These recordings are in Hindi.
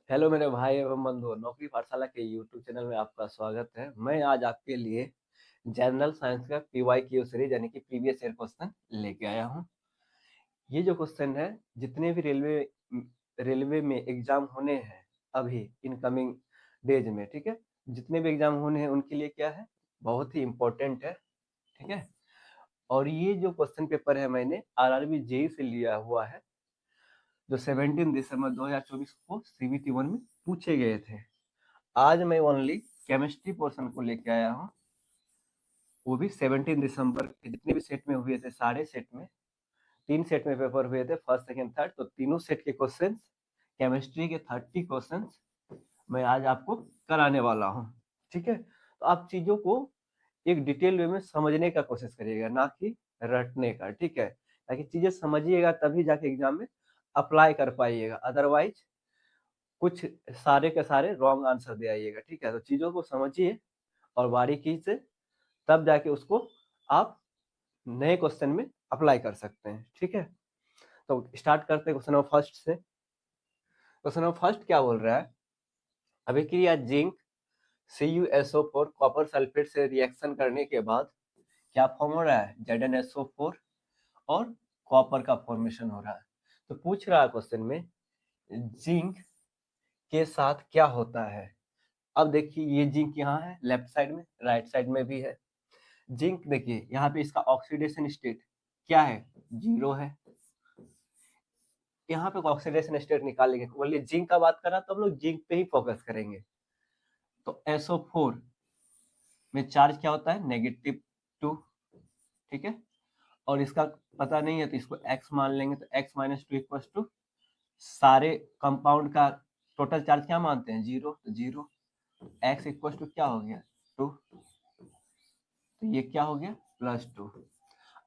हेलो मेरे भाई एवं बंधुओं, नौकरी पाठशाला के यूट्यूब चैनल में आपका स्वागत है। मैं आज आपके लिए जनरल साइंस का पीवाईक्यू सीरीज यानी कि प्रीवियस ईयर क्वेश्चन लेके आया हूँ। ये जो क्वेश्चन है, जितने भी रेलवे में एग्जाम होने हैं अभी इनकमिंग डेज में, ठीक है, जितने भी एग्जाम होने हैं उनके लिए क्या है, बहुत ही इम्पोर्टेंट है, ठीक है। और ये जो क्वेश्चन पेपर है मैंने आरआरबी जेई से लिया हुआ है, जो 17 दिसंबर 2024 को सीबीटी 1 में पूछे गए थे। आज मैं ओनली केमिस्ट्री पोर्शन को लेके आया हूँ, वो भी 17 दिसंबर के जितने भी सेट में हुए थे, सारे सेट में 3 सेट में पेपर हुए थे, फर्स्ट सेकंड थर्ड, तो तीनों सेट के क्वेश्चंस, केमिस्ट्री के 30 क्वेश्चंस मैं आज आपको कराने वाला हूँ, ठीक है। तो आप चीजों को एक डिटेल वे में समझने का कोशिश करिएगा, ना कि रटने का, ठीक है। ताकि चीजें समझिएगा तभी जाके एग्जाम में अप्लाई कर पाइएगा, अदरवाइज कुछ सारे के सारे रॉन्ग आंसर दे आइएगा, ठीक है। तो चीजों को समझिए और बारीकी से, तब जाके उसको आप नए क्वेश्चन में अप्लाई कर सकते हैं, ठीक है। तो स्टार्ट करते हैं क्वेश्चन नंबर फर्स्ट से। क्वेश्चन नंबर फर्स्ट क्या बोल रहा है, अभिक्रिया जिंक CuSO4 कॉपर सल्फेट से रिएक्शन करने के बाद क्या फॉर्म हो रहा है, ZnSO4 और कॉपर का फॉर्मेशन हो रहा है। तो पूछ रहा है क्वेश्चन में जिंक के साथ क्या होता है। अब देखिए, ये जिंक यहाँ है लेफ्ट साइड में, राइट साइड में भी है। जिंक देखिए यहाँ पे इसका ऑक्सीडेशन स्टेट क्या है, 0 है। यहाँ पे ऑक्सीडेशन स्टेट निकालेंगे, बोलिए जिंक का बात कर रहा तो हम लोग जिंक पे ही फोकस करेंगे। तो SO4 में चार्ज क्या होता है, -2, ठीक है। और इसका पता नहीं है तो इसको x मान लेंगे, तो x minus two equal to सारे कंपाउंड का टोटल चार्ज क्या मानते हैं, 0, तो 0, x इक्वल टू क्या हो गया, 2, तो ये क्या हो गया, +2।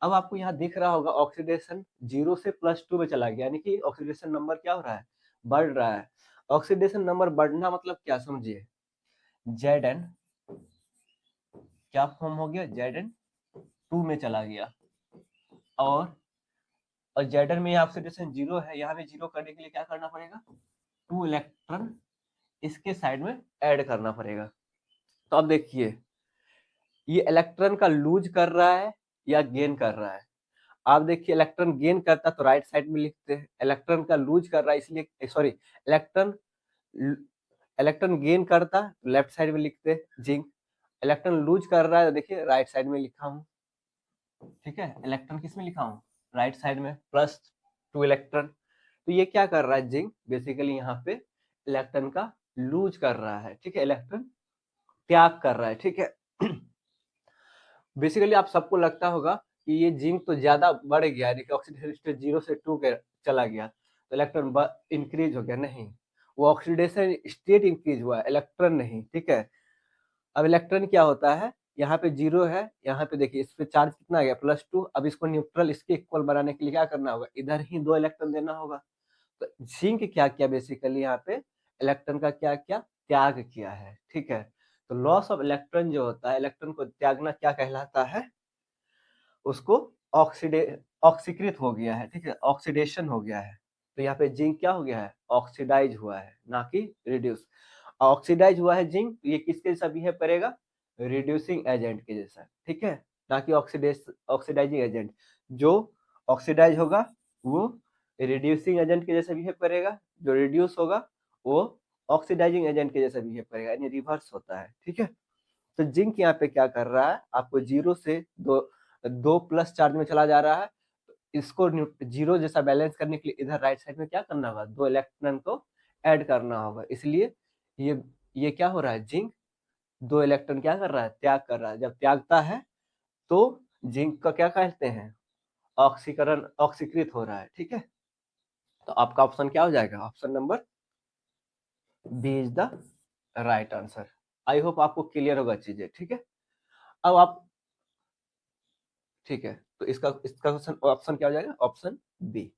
अब आपको यहाँ दिख रहा होगा ऑक्सीडेशन 0 से +2 में चला गया, यानी कि ऑक्सीडेशन नंबर क्या हो रहा है, बढ़ रहा है। ऑक्सीडेशन नंबर बढ़ना मतलब क्या, समझिए, Zn क्या फॉर्म हो गया, Zn2 में चला गया। और Zn में ऑक्सीडेशन 0 है, यहाँ पे 0 करने के लिए क्या करना पड़ेगा, 2 इलेक्ट्रॉन इसके साइड में ऐड करना पड़ेगा। तो अब देखिए, ये इलेक्ट्रॉन का लूज कर रहा है या गेन कर रहा है। आप देखिए, इलेक्ट्रॉन गेन करता तो राइट साइड में लिखते हैं, इलेक्ट्रॉन का लूज कर रहा है इसलिए, सॉरी, इलेक्ट्रॉन इलेक्ट्रॉन गेन करता लेफ्ट साइड में लिखते हैं जिंक, इलेक्ट्रॉन लूज कर रहा है तो देखिए राइट साइड में लिखा हूँ, ठीक है। इलेक्ट्रॉन किस में लिखा हूँ, राइट साइड में, +2 इलेक्ट्रॉन। तो ये क्या कर रहा है, जिंक बेसिकली यहाँ पे इलेक्ट्रॉन का लूज कर रहा है, ठीक है, इलेक्ट्रॉन त्याग कर रहा है, ठीक है। बेसिकली आप सबको लगता होगा कि ये जिंक तो ज्यादा बढ़ गया, यानी कि ऑक्सीडेशन स्टेट 0 से 2 के चला गया तो इलेक्ट्रॉन इंक्रीज हो गया, नहीं, वो ऑक्सीडेशन स्टेट इंक्रीज हुआ है, इलेक्ट्रॉन नहीं, ठीक है। अब इलेक्ट्रॉन क्या होता है, यहाँ पे 0 है, यहाँ पे देखिए इस पे चार्ज कितना आ गया, +2। अब इसको न्यूट्रल इसके इक्वल बनाने के लिए क्या करना होगा, इधर ही 2 इलेक्ट्रॉन देना होगा। तो जिंक क्या किया, बेसिकली यहाँ पे इलेक्ट्रॉन का क्या किया, त्याग किया है, ठीक है। तो लॉस ऑफ इलेक्ट्रॉन जो होता है, इलेक्ट्रॉन को त्यागना क्या कहलाता है, उसको ऑक्सीकृत हो गया है, ठीक है, ऑक्सीडेशन हो गया है। तो यहाँ पे जिंक क्या हो गया है, ऑक्सीडाइज हुआ है, ना कि रिड्यूस। ऑक्सीडाइज हुआ है जिंक, ये किसके जैसा बिहेव करेगा, रिड्यूसिंग एजेंट के जैसा, ठीक है, ना कि ऑक्सीडाइजिंग एजेंट। जो ऑक्सीडाइज होगा वो रिड्यूसिंग एजेंट के जैसा बिहेव करेगा, जो रिड्यूस होगा वो ऑक्सीडाइजिंग एजेंट के जैसा बिहेव करेगा, यानी रिवर्स होता है, ठीक है। तो जिंक यहाँ पे क्या कर रहा है, आपको 0 से 2 प्लस चार्ज में चला जा रहा है। इसको 0 जैसा बैलेंस करने के लिए इधर राइट साइड में क्या करना होगा, 2 इलेक्ट्रॉन को ऐड करना होगा, इसलिए ये क्या हो रहा है, जिंक 2 इलेक्ट्रॉन क्या कर रहा है, त्याग कर रहा है। जब त्यागता है तो जिंक का क्या कहते हैं, ऑक्सीकरण, ऑक्सीकृत हो रहा है, ठीक है। तो आपका ऑप्शन क्या हो जाएगा, option number B is the right answer. I hope आपको क्लियर होगा चीजें, ठीक है। अब आप, ठीक है, तो इसका इसका ऑप्शन क्या हो जाएगा, ऑप्शन बी।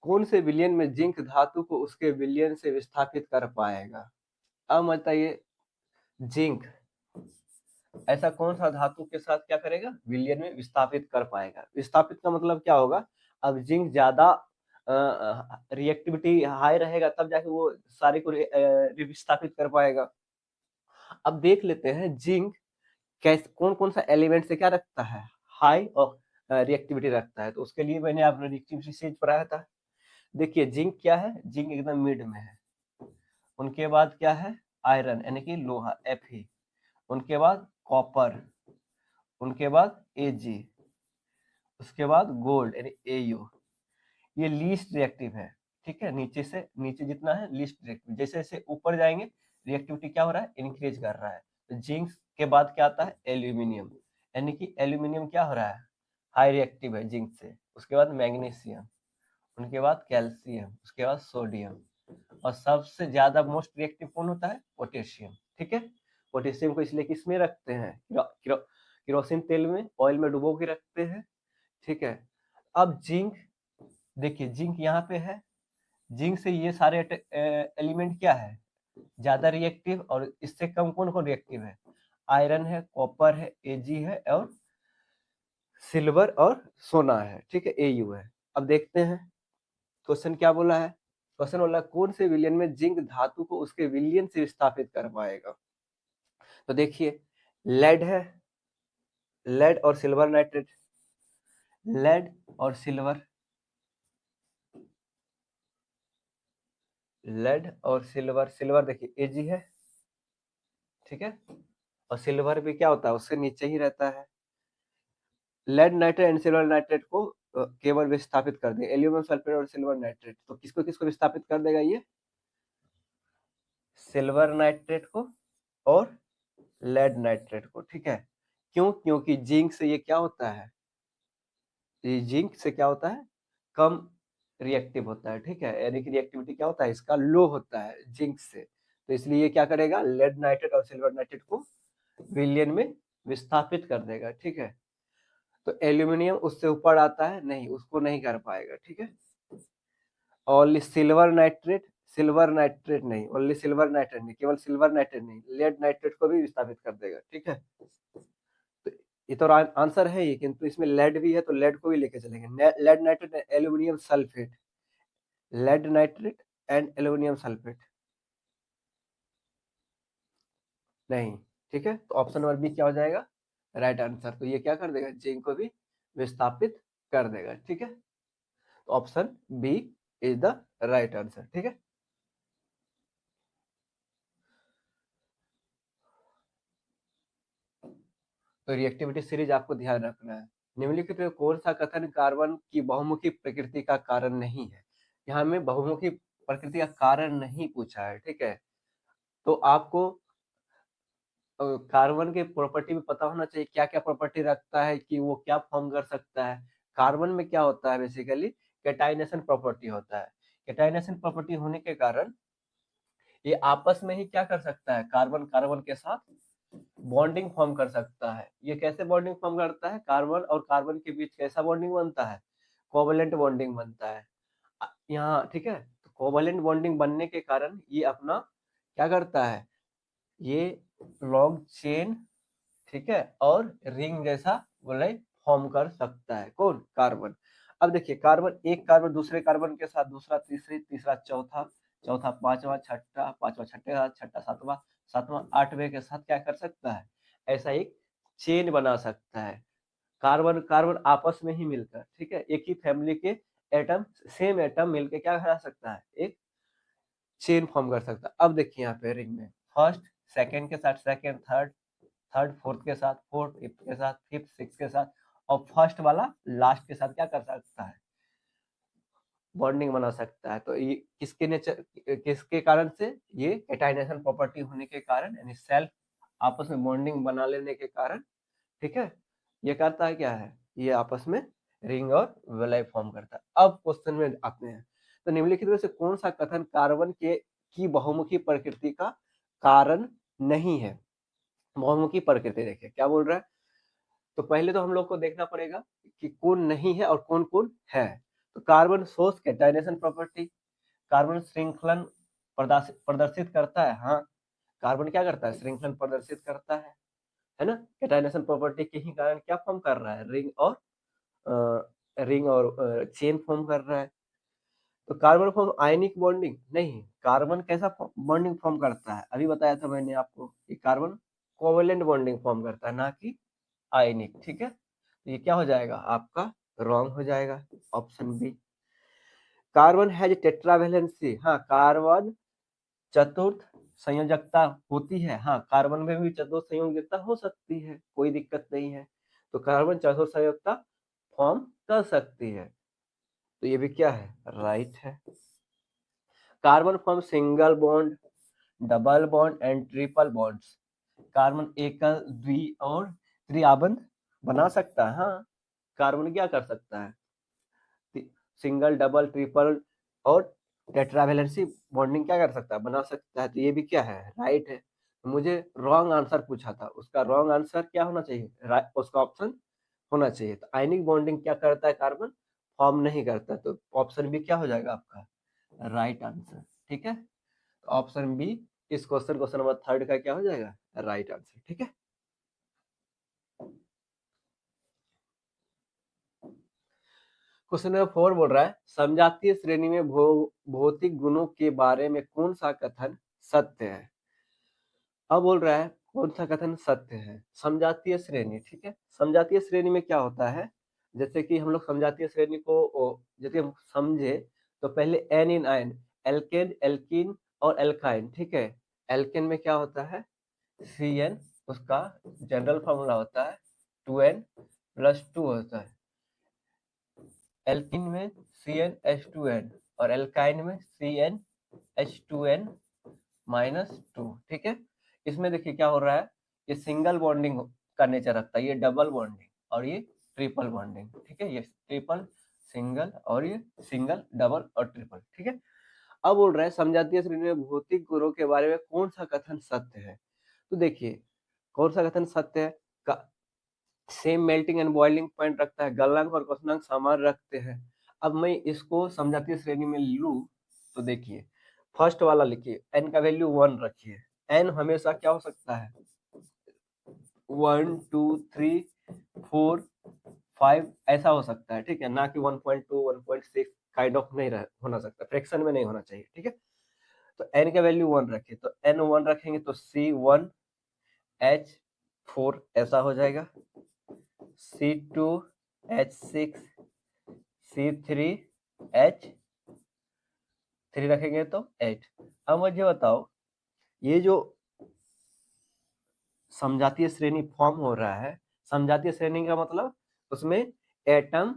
कौन से विलयन में जिंक धातु को उसके विलयन से विस्थापित कर पाएगा। अब बताइए, जिंक ऐसा कौन सा धातु के साथ क्या करेगा, विलयन में विस्थापित कर पाएगा। विस्थापित का मतलब क्या होगा, अब जिंक ज्यादा रिएक्टिविटी हाई रहेगा तब जाके वो सारे को विस्थापित कर पाएगा। अब देख लेते हैं जिंक कैसे कौन-कौन सा एलिमेंट से क्या रखता है, हाई और रिएक्टिविटी रखता है। तो उसके लिए मैंने आपने रिएक्टिविटी सीरीज पढ़ाया था। देखिए जिंक क्या है, जिंक एकदम मिड में है। उनके बाद क्या है, आयरन यानी कि लोहा Fe। उनके बाद कॉपर, उनके बाद Ag, उसके बाद गोल्ड यानी Au। ये लीस्ट रिएक्टिव है, ठीक है। नीचे से नीचे जितना है लीस्ट रिएक्टिव, जैसे जैसे ऊपर जाएंगे रिएक्टिविटी क्या हो रहा है, इंक्रीज कर रहा है। तो जिंक के बाद क्या आता है, एल्यूमिनियम, यानी कि एल्यूमिनियम क्या हो रहा है, हाई रिएक्टिव है जिंक से। उसके बाद मैग्नीशियम, उनके बाद कैल्शियम, उसके बाद सोडियम, और सबसे ज्यादा मोस्ट रिएक्टिव कौन होता है, पोटेशियम, ठीक है। पोटेशियम को इसलिए किसमें रखते हैं, केरोसिन तेल में, ऑयल में डुबो के रखते हैं, ठीक है। अब जिंक, देखिए जिंक यहाँ पे है, जिंक से ये सारे एलिमेंट क्या है, ज्यादा रिएक्टिव, और इससे कम कौन कौन रिएक्टिव है, आयरन है, कॉपर है, Ag है, और सिल्वर और सोना है, ठीक है, Au है। अब देखते हैं क्वेश्चन क्या बोला है। क्वेश्चन बोला कौन से विलयन में जिंक धातु को उसके विलयन से विस्थापित कर पाएगा। तो देखिए लेड है, लेड और सिल्वर नाइट्रेट, लेड और सिल्वर, लेड और सिल्वर, सिल्वर देखिए Ag है, ठीक है, और सिल्वर भी क्या होता है, उससे नीचे ही रहता है। Lead nitrate and silver nitrate को केवल विस्थापित कर देगा, एल्यूमिनियम सल्फेट और सिल्वर नाइट्रेट। तो किसको किसको विस्थापित कर देगा, ये सिल्वर नाइट्रेट को और लेड नाइट्रेट को, ठीक है। क्यों, क्योंकि जिंक से ये क्या होता है, ये जिंक से क्या होता है, कम रिएक्टिव होता है, ठीक है, यानी कि रिएक्टिविटी क्या होता है इसका, लो होता है जिंक से। तो इसलिए ये क्या करेगा, लेड नाइट्रेट और सिल्वर नाइट्रेट को विलयन में विस्थापित कर देगा, ठीक है। तो एल्यूमिनियम उससे ऊपर आता है, नहीं, उसको नहीं कर पाएगा, ठीक है। Only silver nitrate, silver nitrate नहीं, ओनली सिल्वर नाइट्रेट नहीं, केवल सिल्वर नाइट्रेट नहीं, लेड नाइट्रेट को भी विस्थापित कर देगा, ठीक है। तो ये तो आंसर है ये, किंतु इसमें लेड भी है तो लेड को भी लेके चलेंगे। Lead nitrate aluminium sulphate, lead nitrate and aluminium sulphate नहीं, ठीक है। तो ऑप्शन नंबर बी क्या हो जाएगा, राइट आंसर। तो ये क्या कर देगा, जिंक को भी विस्थापित कर देगा, ठीक है। तो option B is the right answer, ठीक है। तो रिएक्टिविटी सीरीज आपको ध्यान रखना है। निम्नलिखित में कौन सा कथन कार्बन की बहुमुखी प्रकृति का कारण नहीं है। यहाँ में बहुमुखी प्रकृति का कारण नहीं पूछा है, ठीक है। तो आपको कार्बन के प्रॉपर्टी में पता होना चाहिए क्या क्या प्रॉपर्टी रखता है, कि वो क्या फॉर्म कर सकता है। कार्बन में क्या होता है, बेसिकली कैटाइनेशन प्रॉपर्टी होता है। कैटाइनेशन प्रॉपर्टी होने के कारण ये आपस में ही क्या कर सकता है, कार्बन कार्बन के साथ बॉन्डिंग फॉर्म कर सकता है। ये कैसे बॉन्डिंग फॉर्म करता है, कार्बन और कार्बन के बीच कैसा बॉन्डिंग बनता है, कोवैलेंट बॉन्डिंग बनता है। यहाँ ठीक है, तो कोवैलेंट बॉन्डिंग बनने के कारण ये अपना क्या करता है, ये लॉन्ग चेन, ठीक है, और रिंग जैसा बोले फॉर्म कर सकता है, कौन, कार्बन। अब देखिए कार्बन, एक कार्बन दूसरे कार्बन के साथ, दूसरा तीसरे, तीसरा चौथा, चौथा पांचवा, छठा पांचवा छठे का, छठा सातवां, सातवां आठवें के साथ क्या कर सकता है, ऐसा एक चेन बना सकता है। कार्बन कार्बन आपस में ही मिलकर, ठीक है, एक ही फैमिली के एटम, सेम एटम मिलकर क्या करा सकता है, एक चेन फॉर्म कर सकता है। अब देखिए यहाँ पे रिंग में फर्स्ट सेकंड के साथ सेकंड, थर्ड थर्ड फोर्थ के साथ फोर्थ, फिफ्थ के साथ फिफ्थ, सिक्स के साथ, और फर्स्ट वाला लास्ट के साथ क्या कर सकता है, बॉन्डिंग बना सकता है। तो ये किसके नेचर, किसके कारण से, ये कैटाइनेशन प्रॉपर्टी होने के कारण, यानी सेल्फ आपस में बॉन्डिंग बना लेने के कारण, ठीक है, ये करता है क्या है, ये आपस में रिंग और विलय फॉर्म करता है। अब क्वेश्चन में आते हैं। तो निम्नलिखित में से कौन सा कथन कार्बन के की बहुमुखी प्रकृति का कारण नहीं है। बहुमुखी प्रकृति देखिए क्या बोल रहा है। तो पहले तो हम लोग को देखना पड़ेगा कि कौन नहीं है और कौन कौन है। तो कार्बन सोर्स कैटाइनेशन प्रॉपर्टी, कार्बन श्रृंखलन प्रदर्शित करता है, हाँ, कार्बन क्या करता है, श्रृंखलन प्रदर्शित करता है ना। कैटाइनेशन प्रॉपर्टी के ही कारण क्या फॉर्म कर रहा है, रिंग और चेन फॉर्म कर रहा है। तो कार्बन फॉर्म आयनिक बॉन्डिंग नहीं, कार्बन कैसा बॉन्डिंग फॉर्म करता है, अभी बताया था मैंने आपको कि कार्बन कोवेलेंट बॉन्डिंग फॉर्म करता है, ना कि आयनिक। ठीक है, तो ये क्या हो जाएगा आपका, रॉन्ग हो जाएगा, option B. Carbon has tetravalency, हाँ कार्बन चतुर्थ संयोजकता होती है, हाँ कार्बन में भी चतुर्थ संयोजकता हो सकती है, कोई दिक्कत नहीं है, तो कार्बन चतुर्थ संयोजकता फॉर्म कर सकती है, तो ये भी क्या है, राइट है। Carbon form single bond, double bond and triple bonds, carbon एकल, द्वि और त्रिआबंध बना सकता है, हाँ कार्बन क्या कर सकता है, सिंगल, डबल, ट्रिपल और टेट्रावेलेंसी बॉन्डिंग क्या कर सकता है, बना सकता है, तो ये भी क्या है, राइट है। मुझे रॉन्ग आंसर पूछा था, उसका रॉन्ग आंसर क्या होना चाहिए, उसका ऑप्शन होना चाहिए। तो आयनिक बॉन्डिंग क्या करता है, कार्बन फॉर्म नहीं करता, तो ऑप्शन बी क्या हो जाएगा आपका, राइट आंसर। ठीक है, ऑप्शन बी इस क्वेश्चन नंबर 3 का क्या हो जाएगा, राइट आंसर। ठीक है, क्वेश्चन नंबर 4 बोल रहा है समजातीय श्रेणी में भौतिक गुणों के बारे में कौन सा कथन सत्य है। अब बोल रहा है कौन सा कथन सत्य है, समजातीय श्रेणी। ठीक है, समजातीय श्रेणी में क्या होता है, जैसे कि हम लोग समजातीय श्रेणी को जैसे हम समझे, तो पहले N in ion, alkene, alkene और एल्काइन। ठीक है, एल्केन में क्या होता है, Cn, उसका जनरल फॉर्मूला होता है 2n+2 होता है, एल्कीन में CnH2n और एल्काइन में CnH2n-2। ठीक है, इसमें देखिए क्या हो रहा है, ये सिंगल बॉन्डिंग का नेचर रखता है, ये डबल बॉन्डिंग और ये ट्रिपल बॉन्डिंग। ठीक है, ये ट्रिपल, सिंगल और ये सिंगल, डबल और ट्रिपल। ठीक है, अब बोल रहा है समजातीय श्रेणी में भौतिक गुणों के बारे में कौन सा कथन सत्य है। तो देखिए कौन सा कथन सत्य है, same melting and boiling point रखता है, गलनांक और क्वथनांक समान रखते हैं। अब मैं इसको समजातीय श्रेणी में लूं, तो देखिए फर्स्ट वाला लिखिए, n का वैल्यू 1 रखिए, n हमेशा क्या हो सकता है, 1 2 3 4 5 ऐसा हो सकता है। ठीक है, ना कि 1.2 1.6 काइंड ऑफ नहीं होना सकता, फ्रैक्शन में नहीं होना चाहिए। ठीक है, तो n का वैल्यू 1 रखिए, तो n 1 रखेंगे तो C1H4 ऐसा हो जाएगा, C2H6, C3H3 रखेंगे तो 8। अब मुझे बताओ, ये जो समजातीय श्रेणी फॉर्म हो रहा है, समजातीय श्रेणी का मतलब उसमें एटम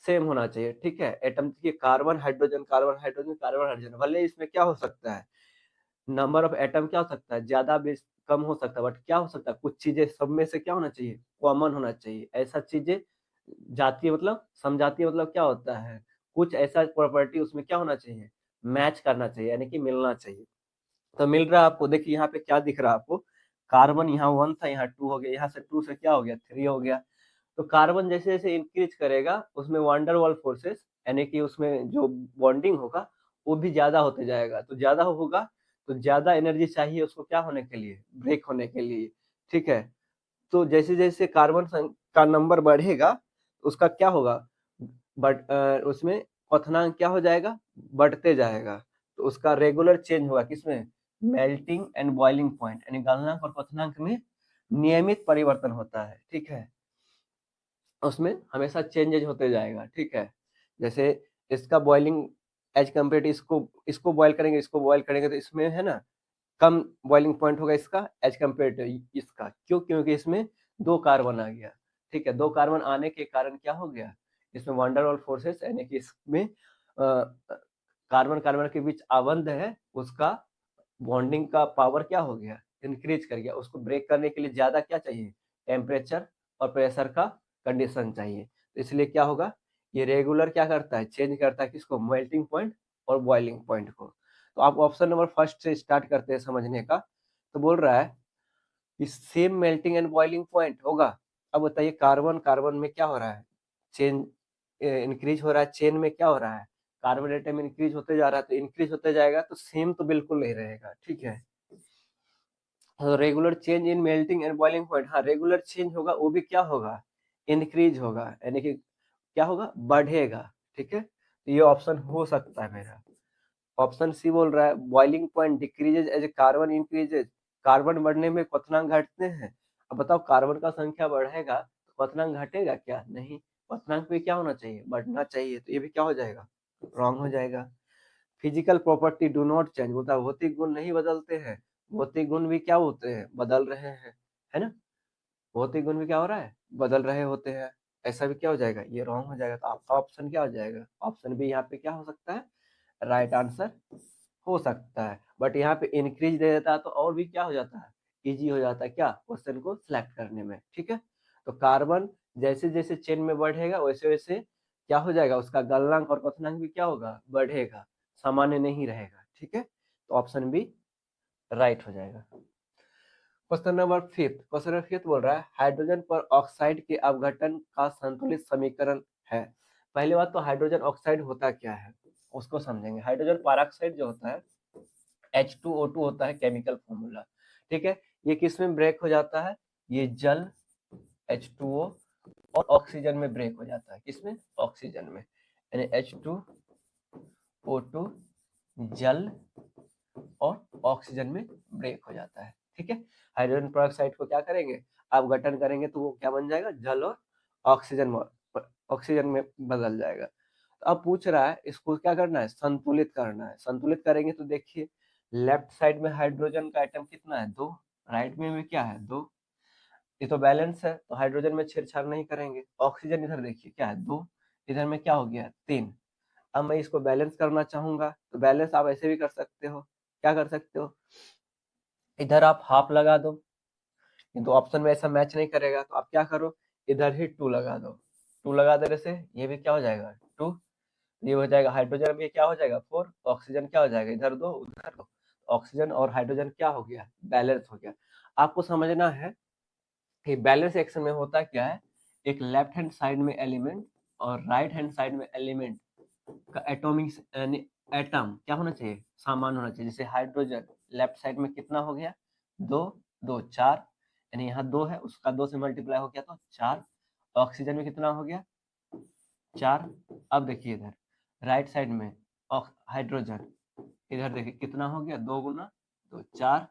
सेम होना चाहिए। ठीक है, एटम की carbon hydrogen, carbon hydrogen, carbon hydrogen, भले इसमें क्या हो सकता है, नंबर ऑफ एटम क्या हो सकता है, ज्यादा कम हो सकता है, बट क्या हो सकता है, कुछ चीजें सब में से क्या होना चाहिए, कॉमन होना चाहिए। ऐसा चीजें जातीय मतलब समजातीय मतलब क्या होता है, कुछ ऐसा प्रॉपर्टी उसमें क्या होना चाहिए, मैच करना चाहिए, यानी कि मिलना चाहिए। तो मिल रहा है आपको, देखिए यहाँ पे क्या दिख रहा है आपको, कार्बन यहाँ 1 था, यहाँ 2 हो गया, यहाँ से 2 से क्या हो गया, 3 हो गया। तो कार्बन जैसे जैसे इंक्रीज करेगा उसमें वांडर वाल फोर्सेस, यानी कि उसमें जो बॉन्डिंग होगा वो भी ज्यादा होते जाएगा, तो ज्यादा होगा तो ज्यादा एनर्जी चाहिए उसको क्या होने के लिए, ब्रेक होने के लिए। ठीक है, तो जैसे जैसे कार्बन का नंबर बढ़ेगा उसका क्या होगा, बट उसमें क्वथनांक क्या हो जाएगा, बढ़ते जाएगा, तो उसका रेगुलर चेंज होगा किसमें, मेल्टिंग एंड बॉइलिंग पॉइंट, यानी गलनांक और क्वथनांक में नियमित परिवर्तन होता है। ठीक है, उसमें हमेशा चेंजेज होते जाएगा। ठीक है, जैसे इसका बॉइलिंग एज कम्पेयर इसको इसको बॉयल करेंगे, इसको बॉयल करेंगे, तो इसमें है ना कम बॉइलिंग पॉइंट होगा इसका एज कम्पेयर टू इसका, क्यों, क्योंकि इसमें 2 कार्बन आ गया। ठीक है, 2 कार्बन आने के कारण क्या हो गया, इसमें वांडरवाल फोर्सेस, यानी कि इसमें कार्बन कार्बन के बीच आबंध है, उसका बॉन्डिंग का पावर क्या हो गया, इंक्रीज कर गया। उसको ब्रेक करने के लिए ज्यादा क्या चाहिए, टेम्परेचर और प्रेशर का कंडीशन चाहिए। तो इसलिए क्या होगा, ये रेगुलर क्या करता है, चेंज करता है किसको, मेल्टिंग पॉइंट और बॉइलिंग पॉइंट को। तो आप ऑप्शन नंबर फर्स्ट से स्टार्ट करते हैं समझने का। तो बोल रहा है कि same melting and boiling point होगा। अब बताइए कार्बन कार्बन में क्या हो रहा है, चेन इंक्रीज हो रहा है, चेन में क्या हो रहा है, कार्बन एटम इंक्रीज होते जा रहा है, तो इंक्रीज होते जाएगा तो सेम तो बिल्कुल नहीं रहेगा। ठीक है, regular change in melting and boiling point, हाँ रेगुलर चेंज होगा, वो भी क्या होगा, इंक्रीज होगा, यानी कि क्या होगा, बढ़ेगा। ठीक है, तो ये ऑप्शन हो सकता है मेरा। ऑप्शन सी बोल रहा है boiling point decreases as carbon increases, carbon बढ़ने में क्वथनांक घटते हैं। अब बताओ कार्बन का संख्या बढ़ेगा तो क्वथनांक घटेगा क्या? नहीं, क्वथनांक भी क्या होना चाहिए? बढ़ना चाहिए। तो ये भी क्या हो जाएगा? रॉन्ग हो जाएगा। Physical property do not change, बोलता है भौतिक गुण नहीं बदलते हैं। भौतिक गुण भी क्या होते हैं? बदल रहे हैं, है ना? भौतिक गुण भी क्या हो रहा है? बदल रहे होते हैं। ऐसा भी क्या हो जाएगा? ये रॉन्ग हो जाएगा। तो आपका ऑप्शन क्या हो जाएगा? ऑप्शन बी यहाँ पे क्या हो सकता है? राइट आंसर हो सकता है। बट यहाँ पे इंक्रीज दे देता है तो और भी क्या हो जाता है? इजी हो जाता है क्या? क्वेश्चन को सिलेक्ट करने में। ठीक है, तो कार्बन जैसे जैसे चेन में बढ़ेगा वैसे वैसे क्या हो जाएगा? उसका गलनांक और क्वथनांक भी क्या होगा? बढ़ेगा, सामान्य नहीं रहेगा। ठीक है, तो ऑप्शन बी राइट हो जाएगा। क्वेश्चन नंबर फिफ्थ बोल रहा है हाइड्रोजन पर ऑक्साइड के अपघटन का संतुलित समीकरण है। पहली बात तो हाइड्रोजन ऑक्साइड होता क्या है उसको समझेंगे। हाइड्रोजन पेरोक्साइड जो होता है H2O2 होता है केमिकल फॉर्मूला। ठीक है, ये किस में ब्रेक हो जाता है? ये जल H2O और ऑक्सीजन में ब्रेक हो जाता है। किसमें? ऑक्सीजन में, यानी H2O2 जल और ऑक्सीजन में ब्रेक हो जाता है। ठीक है, हाइड्रोजन पेरोक्साइड को क्या करेंगे? अपघटन करेंगे तो वो क्या बन जाएगा? जल और ऑक्सीजन में बदल जाएगा। तो अब पूछ रहा है इसको क्या करना है? संतुलित करना है। संतुलित करेंगे तो देखिए लेफ्ट साइड में हाइड्रोजन का आइटम कितना है? 2, राइट में भी क्या है? 2। ये तो बैलेंस है तो हाइड्रोजन में छेड़छाड़ नहीं करेंगे। ऑक्सीजन इधर देखिए क्या है? 2, इधर में क्या हो गया? 3। अब मैं इसको बैलेंस करना चाहूंगा तो बैलेंस आप ऐसे भी कर सकते हो। क्या कर सकते हो? इधर आप हाफ लगा दो, किंतु ऑप्शन में ऐसा मैच नहीं करेगा तो आप क्या करो? इधर ही 2 लगा दो। 2 लगा देने से ये भी क्या हो जाएगा? 2। ये हो जाएगा हाइड्रोजन में क्या हो जाएगा? 4। ऑक्सीजन क्या हो जाएगा? इधर 2 उधर 2। ऑक्सीजन और हाइड्रोजन क्या हो गया? बैलेंस हो गया। आपको समझना है कि बैलेंस एक्शन में होता क्या है? एक लेफ्ट हैंड साइड में एलिमेंट और राइट हैंड साइड में एलिमेंट का एटॉमिक यानी एटम क्या होना चाहिए? समान होना चाहिए। जैसे हाइड्रोजन लेफ्ट साइड में कितना हो गया? 2, 2 4, यानी यहाँ 2 है उसका 2 से मल्टीप्लाई हो गया तो 4। ऑक्सीजन में कितना हो गया? 4। अब देखिए इधर राइट साइड में हाइड्रोजन, इधर देखिए कितना हो गया? 2 गुना 2 4।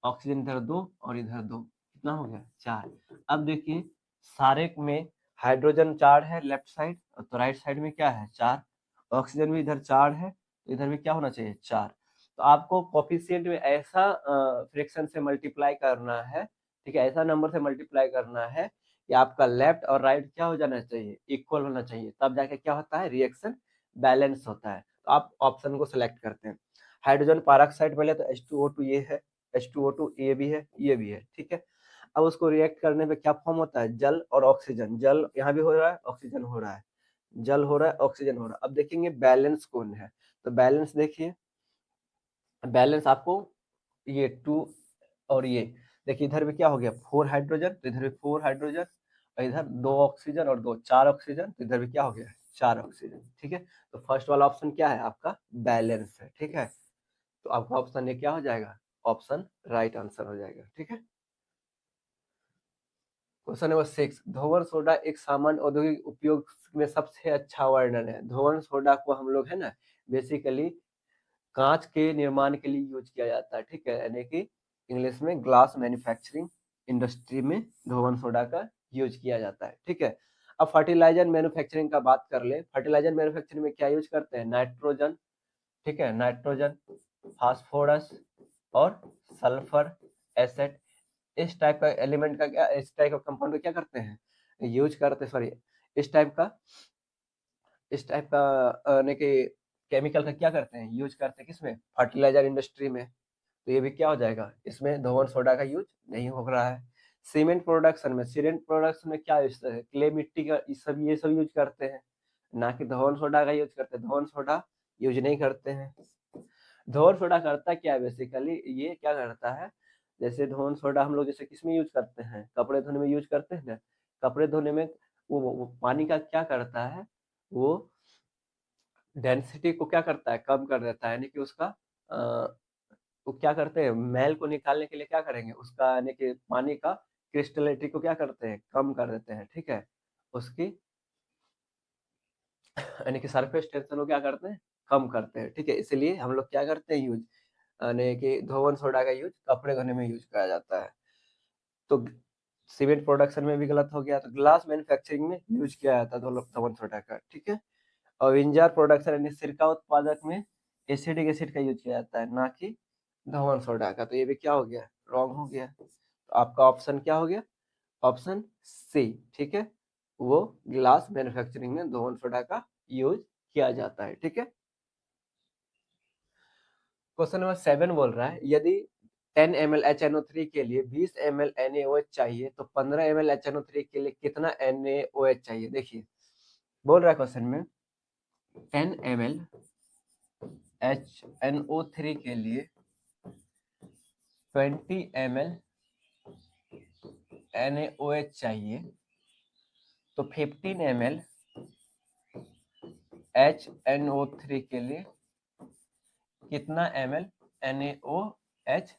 ऑक्सीजन इधर 2 और इधर 2, कितना हो गया? 4। अब देखिए सारे में हाइड्रोजन 4 है लेफ्ट साइड, तो राइट साइड में क्या है? 4। ऑक्सीजन भी इधर 4 है तो इधर भी क्या होना चाहिए? 4। तो आपको कोफिशिएंट में ऐसा फ्रैक्शन से मल्टीप्लाई करना है, ठीक है, ऐसा नंबर से मल्टीप्लाई करना है कि आपका लेफ्ट और राइट क्या हो जाना चाहिए? इक्वल होना चाहिए। तब जाके क्या होता है? रिएक्शन बैलेंस होता है। तो आप ऑप्शन को सिलेक्ट करते हैं। हाइड्रोजन पेरोक्साइड पहले तो H2O2 ये है, H2O2 ये भी है, ये भी है। ठीक है, अब उसको रिएक्ट करने पे क्या फॉर्म होता है? जल और ऑक्सीजन। जल यहाँ भी हो रहा है, ऑक्सीजन हो रहा है, जल हो रहा है, ऑक्सीजन हो रहा है। अब देखेंगे बैलेंस कौन है, तो बैलेंस देखिए, बैलेंस आपको ये 2 और ये देखिए इधर भी क्या हो गया? 4 हाइड्रोजन, तो इधर भी 4 हाइड्रोजन और इधर 2 ऑक्सीजन और 2 4 ऑक्सीजन, तो इधर भी क्या हो गया? 4 ऑक्सीजन। ठीक है, तो फर्स्ट वाला ऑप्शन क्या है आपका? बैलेंस है। ठीक है, तो आपका ऑप्शन ये क्या हो जाएगा? ऑप्शन राइट आंसर हो जाएगा। ठीक है, क्वेश्चन नंबर 6, धोवन सोडा एक सामान्य औद्योगिक उपयोग में सबसे अच्छा वर्णन है। धोवन सोडा को हम लोग है ना बेसिकली कांच के निर्माण के लिए यूज किया जाता है। ठीक है, यानी कि इंग्लिश में ग्लास मैन्युफैक्चरिंग इंडस्ट्री में धोवन सोडा का यूज किया जाता है। ठीक है, अब फर्टिलाइजर मैन्युफैक्चरिंग का बात कर ले। फर्टिलाइजर मैन्युफैक्चरिंग में क्या यूज करते हैं? नाइट्रोजन, ठीक है, नाइट्रोजन, फास्फोरस और सल्फर एसिड। इस टाइप का एलिमेंट का क्या, इस टाइप का कंपाउंड का क्या करते हैं? यूज करते, सॉरी, इस टाइप का इस टाइप का यानी कि केमिकल का क्या करते हैं? यूज करते हैं किसमें? फर्टिलाइजर इंडस्ट्री में। तो ये भी क्या हो जाएगा? इसमें धोवन सोडा का यूज नहीं हो रहा है। सीमेंट प्रोडक्शन में क्या यूज है? क्ले मिट्टी का ये सब यूज करते हैं, ना कि धोवन सोडा का यूज करते हैं। धोवन सोडा यूज नहीं करते हैं। धोवन सोडा करता क्या है बेसिकली? ये क्या करता है, जैसे धोवन सोडा हम लोग जैसे किसमें यूज करते हैं? कपड़े धोने में यूज करते हैं ना। कपड़े धोने में वो पानी का क्या करता है? वो डेंसिटी को क्या करता है? कम कर देता है, यानी कि उसका वो क्या करते हैं? मैल को निकालने के लिए क्या करेंगे? उसका यानी कि पानी का क्रिस्टलिटी को क्या करते हैं? कम कर देते हैं। ठीक है, उसकी यानी कि सरफेस टेंशन को क्या करते हैं, कम करते हैं। ठीक है, इसलिए हम लोग क्या करते हैं यूज, यानी कि धोवन सोडा का यूज कपड़े धोने में यूज किया जाता है। तो सीमेंट प्रोडक्शन में भी गलत हो गया, तो ग्लास मैन्युफैक्चरिंग में यूज किया जाता है धोवन सोडा का। ठीक है, और विंजार प्रोडक्शन यानी सिरका उत्पादक में एसिडिक एसिड का यूज किया जाता है, ना कि धोवन सोडा का। तो ये भी क्या हो गया, रॉन्ग हो गया। तो आपका ऑप्शन क्या हो गया, ऑप्शन सी। ठीक है, वो ग्लास मैन्युफैक्चरिंग में धोवन सोडा का यूज किया जाता है। ठीक है, क्वेश्चन नंबर 7 बोल रहा है यदि 10 ml HNO3 के लिए 20 ml NaOH चाहिए तो 15 ml HNO3 के लिए कितना NaOH चाहिए। देखिए बोल रहा है क्वेश्चन में 10 ml HNO3 के लिए 20 ml NaOH चाहिए, तो 15 ml HNO3 के लिए कितना ml NaOH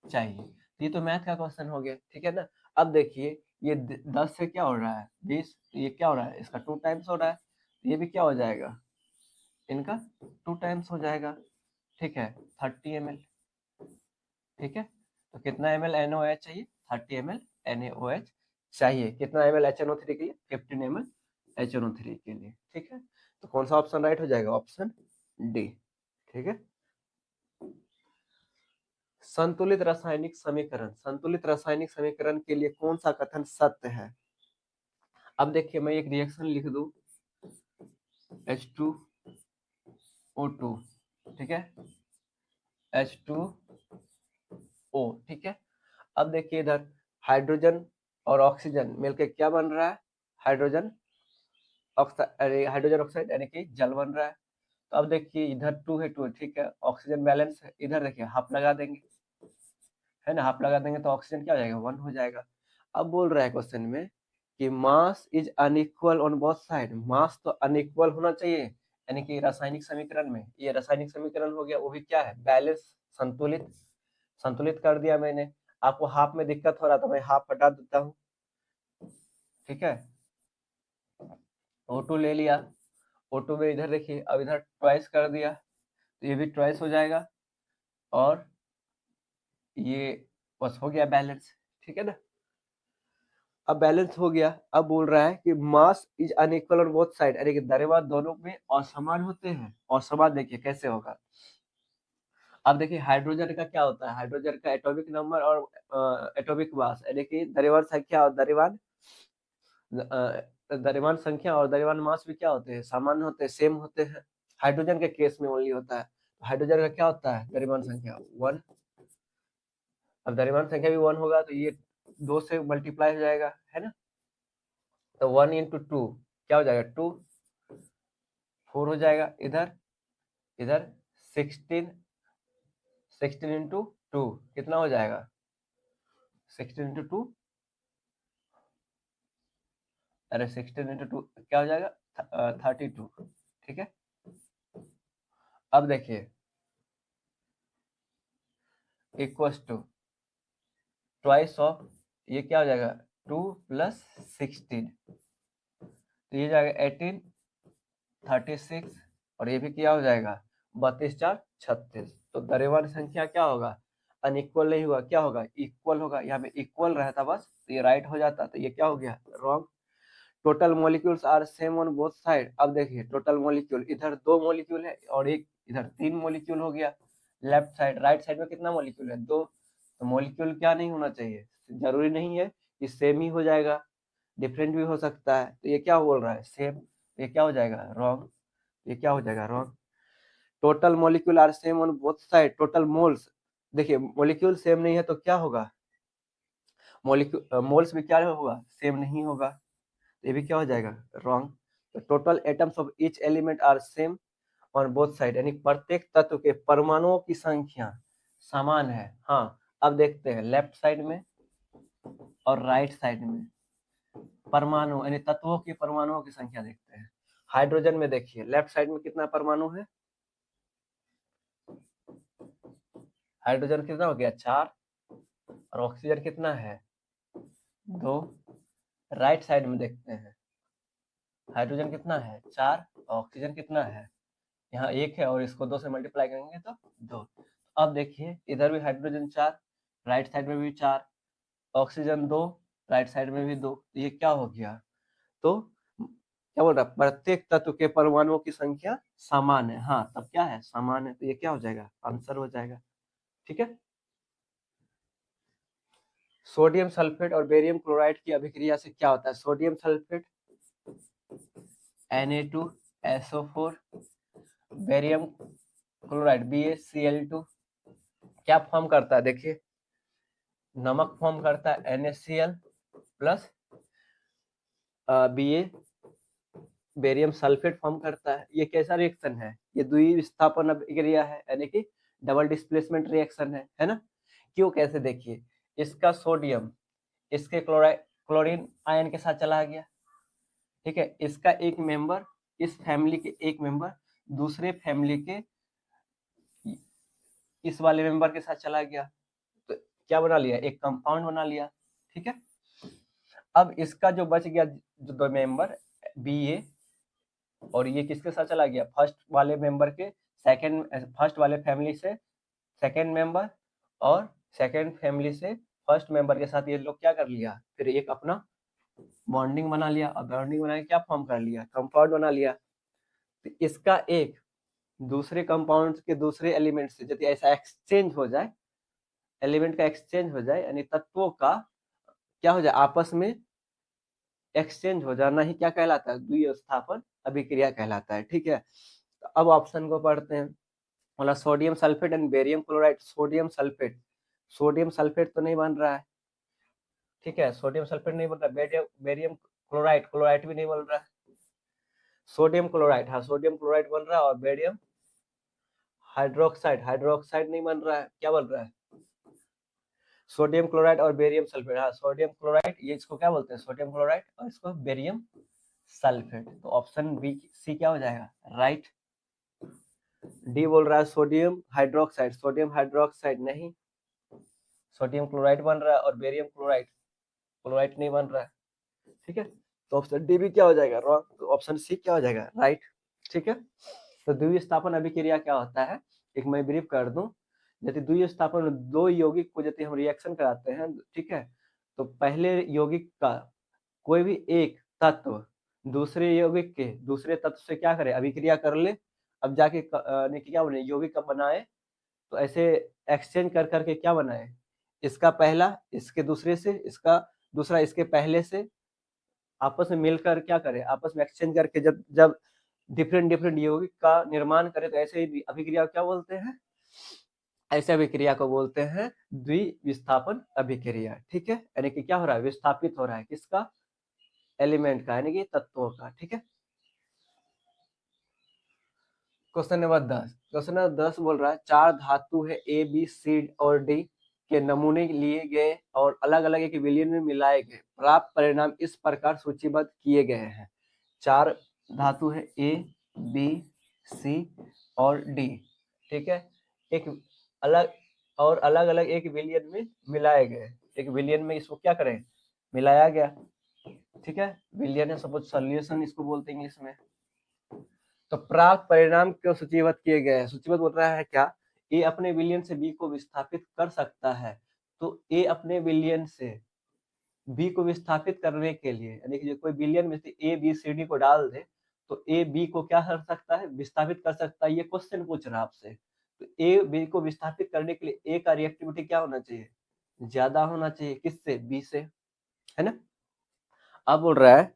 चाहिए। ये तो मैथ का क्वेश्चन हो गया। ठीक है ना, अब देखिए ये 10 से क्या हो रहा है 20, ये क्या हो रहा है, इसका 2 टाइम्स हो रहा है, तो ये भी क्या हो जाएगा, इनका 2 टाइम्स हो जाएगा। ठीक है, 30 ml। ठीक है, तो कितना ml NaOH चाहिए, 30 ml NaOH चाहिए। कितना ml HNO3 के लिए, 15 ml HNO3 के लिए। ठीक है, तो कौन सा ऑप्शन राइट हो जाएगा, ऑप्शन डी। ठीक है, संतुलित रासायनिक समीकरण, संतुलित रासायनिक समीकरण के लिए कौन सा कथन सत्य है। अब देखिए मैं एक रिएक्शन लिख दूं H2O2, ठीक है, H2O। ठीक है, अब देखिए इधर हाइड्रोजन और ऑक्सीजन मिलकर क्या बन रहा है, हाइड्रोजन ऑक्साइड, हाइड्रोजन ऑक्साइड यानी कि जल बन रहा है। तो अब देखिए इधर 2 है 2, ठीक है, ऑक्सीजन बैलेंस है, इधर देखिए हाफ लगा देंगे, है ना, हाफ लगा देंगे तो ऑक्सीजन क्या हो जाएगा, 1 हो जाएगा। अब बोल रहा है क्वेश्चन में कि mass is unequal on both side, mass तो अनइक्वल होना चाहिए, यानी कि रासायनिक समीकरण में, ये रासायनिक समीकरण हो गया, वो भी क्या है, बैलेंस, संतुलित, संतुलित कर दिया मैंने। आपको हाफ में दिक्कत हो रहा था, मैं हाफ हटा देता हूँ। ठीक है, O2 ले लिया, O2 में इधर देखिए, अब इधर ट्वाइस कर दिया तो ये भी ट्वाइस हो जाएगा, और ये बस हो गया बैलेंस। ठीक है ना, अब बैलेंस हो गया। अब बोल रहा है कि mass is unequal on both side, यानी कि द्रव्यमान दोनों में असमान होते हैं। असमान देखिए कैसे होगा, अब देखिए हाइड्रोजन का क्या होता है, हाइड्रोजन का एटॉमिक नंबर और एटॉमिक मास, यानी कि द्रव्यमान संख्या और द्रव्यमान द्रव्यमान संख्या और द्रव्यमान मास भी क्या होते हैं, समान होते हैं, सेम होते हैं। हाइड्रोजन के केस में ओनली होता है, हाइड्रोजन का क्या होता है, द्रव्यमान संख्या 1। अब द्रव्यमान संख्या भी 1 होगा तो ये 2 से मल्टीप्लाई हो जाएगा, है ना, तो 1 इंटू 2 क्या हो जाएगा, 2, 4 हो जाएगा। इधर इधर 16, 16 इंटू 2 कितना हो जाएगा, 16 इंटू 2, अरे 16 इंटू 2 क्या हो जाएगा, 32। ठीक है, अब देखिए इक्वल्स टू ट्वाइस ऑफ, ये क्या हो जाएगा, 2 प्लस 16, तो ये जाएगा 18, 36, और ये भी क्या हो जाएगा, 32 4 36। तो द्रव्यमान संख्या क्या होगा, अनइक्वल नहीं हुआ, क्या होगा, इक्वल होगा। यहाँ पे इक्वल रहता बस तो ये राइट हो जाता, तो ये क्या हो गया, wrong. Total molecules are same on both side, अब देखिए टोटल मॉलिक्यूल, इधर 2 मॉलिक्यूल है और एक इधर 3 मॉलिक्यूल हो गया। लेफ्ट साइड, राइट साइड में कितना मॉलिक्यूल है, 2। तो मॉलिक्यूल क्या नहीं होना चाहिए, जरूरी नहीं है कि सेम ही हो जाएगा, डिफरेंट भी हो सकता है। तो ये क्या बोल रहा है, सेम, ये क्या हो जाएगा, रॉन्ग, ये क्या हो जाएगा, wrong. Total molecule are same on both side, total moles, देखिए मॉलिक्यूल सेम नहीं है तो क्या होगा, मॉलिक्यूल मोल्स भी क्या होगा, सेम नहीं होगा, तो ये भी क्या हो जाएगा, रॉन्ग। तो total atoms of each element are same on both side, यानी प्रत्येक तत्व के परमाणुओं की संख्या समान है। हाँ, अब देखते हैं लेफ्ट साइड में और राइट साइड में परमाणु यानी तत्वों की परमाणुओं की संख्या देखते हैं। हाइड्रोजन में देखिए लेफ्ट साइड में कितना परमाणु है, हाइड्रोजन कितना हो गया, 4, और ऑक्सीजन कितना है, 2। राइट साइड में देखते हैं हाइड्रोजन कितना है, 4 ऑक्सीजन कितना है, यहाँ 1 है और इसको 2 से मल्टीप्लाई करेंगे तो 2। अब देखिए इधर भी हाइड्रोजन 4, राइट साइड में भी 4, ऑक्सीजन 2, राइट साइड में भी 2। ये क्या हो गया, तो क्या बोल रहा है, प्रत्येक तत्व के परमाणुओं की संख्या समान है। हाँ, तब क्या है, समान है, तो ये क्या हो जाएगा, आंसर हो जाएगा। ठीक है। सोडियम सल्फेट और बेरियम क्लोराइड की अभिक्रिया से क्या होता है, sodium sulphate Na2SO4, barium chloride BaCl2 क्या फॉर्म करता है, देखिए नमक फॉर्म करता है NaCl plus Ba barium sulphate form करता है। ये कैसा रिएक्शन है, ये द्विविस्थापन अभिक्रिया है, यानी कि डबल डिस्प्लेसमेंट रिएक्शन है ना। क्यों, कैसे, देखिए इसका सोडियम इसके क्लोरीन आयन के साथ चला गया, ठीक है। इसका एक मेंबर, इस फैमिली के एक मेंबर दूसरे फैमिली के इस वाले मेंबर के साथ चला गया, तो क्या बना लिया, एक कंपाउंड बना लिया। ठीक है। अब इसका जो बच गया जो दो मेंबर Ba और ये किसके साथ चला गया, फर्स्ट वाले मेंबर के फर्स्ट वाले फैमिली से सेकंड मेंबर और सेकंड फैमिली से फर्स्ट मेंबर के साथ ये लोग क्या कर लिया, फिर एक अपना बॉन्डिंग बना लिया और बॉन्डिंग बना के क्या फॉर्म कर लिया, कंपाउंड बना लिया। तो इसका एक दूसरे कंपाउंड के दूसरे एलिमेंट से यदि ऐसा एक्सचेंज हो जाए, एलिमेंट का एक्सचेंज हो जाए, यानी तत्वों का क्या हो जाए, आपस में एक्सचेंज हो जाना ही क्या कहलाता है, द्विस्थापन अभिक्रिया कहलाता है। ठीक है। तो अब ऑप्शन को पढ़ते हैं। बोला sodium sulphate and barium chloride, sodium sulphate तो नहीं बन रहा है, ठीक है, सोडियम सल्फेट नहीं बन रहा, बेरियम क्लोराइड भी नहीं बन रहा है, सोडियम क्लोराइड, हाँ सोडियम क्लोराइड बन रहा है, और बेरियम हाइड्रोक्साइड नहीं बन रहा है, क्या बन रहा है, सोडियम क्लोराइड और बेरियम सल्फेट। हाँ सोडियम क्लोराइड, ये इसको क्या बोलते हैं, सोडियम क्लोराइड, और इसको बेरियम सल्फेट। तो ऑप्शन बी सी क्या हो जाएगा, राइट। डी बोल रहा है सोडियम हाइड्रोक्साइड नहीं, सोडियम क्लोराइड बन रहा है और बेरियम क्लोराइड नहीं बन रहा है। ठीक है। तो ऑप्शन डी भी क्या हो जाएगा, रॉन्ग। तो ऑप्शन सी क्या हो जाएगा, राइट। ठीक है। तो द्विस्थापन अभिक्रिया क्या होता है, एक मैं ब्रीफ कर दूं। यदि द्विस्थापन दो यौगिक को यदि हम रिएक्शन कराते हैं, ठीक है, तो पहले यौगिक का कोई भी एक तत्व दूसरे यौगिक के दूसरे तत्व से क्या करे, अभिक्रिया कर ले, अब जाके क्या बने, यौगिक कब बनाए, तो ऐसे एक्सचेंज कर करके क्या बनाए, इसका पहला इसके दूसरे से, इसका दूसरा इसके पहले से, आपस में मिलकर क्या करे, आपस में एक्सचेंज करके जब जब डिफरेंट यौगिक का निर्माण करे, तो ऐसे अभिक्रिया क्या बोलते हैं, ऐसे अभिक्रिया को बोलते हैं द्विविस्थापन अभिक्रिया। ठीक है। यानी कि क्या हो रहा है, विस्थापित हो रहा है किसका, एलिमेंट का, यानी कि तत्वों का। ठीक है। क्वेश्चन नंबर 10 बोल रहा है, चार धातु है A B C और D के नमूने लिए गए और अलग अलग एक विलयन में मिलाए गए, प्राप्त परिणाम इस प्रकार सूचीबद्ध किए गए हैं। चार धातु है A B C और D, ठीक है, एक अलग अलग एक विलयन में मिलाए गए, एक विलयन में इसको क्या करें, मिलाया गया। ठीक है। विलयन है सपोज सॉल्यूशन इसको बोलते हैं इंग्लिश में। तो प्राप्त परिणाम क्यों सूचीबद्ध किए गए हैं, सूचीबद्ध बोल रहा है क्या, ए अपने विलयन से बी को विस्थापित कर सकता है, तो ए अपने विलयन से बी को विस्थापित करने के लिए, यानी कि जो कोई विलयन में से ए बी सी डी को डाल दे, तो ए बी को क्या कर सकता है, विस्थापित कर सकता है। ये क्वेश्चन पूछ रहा है आपसे। तो ए बी को विस्थापित करने के लिए ए का रिएक्टिविटी क्या होना चाहिए, ज्यादा होना चाहिए, किससे, बी से, है ना। अब बोल रहा है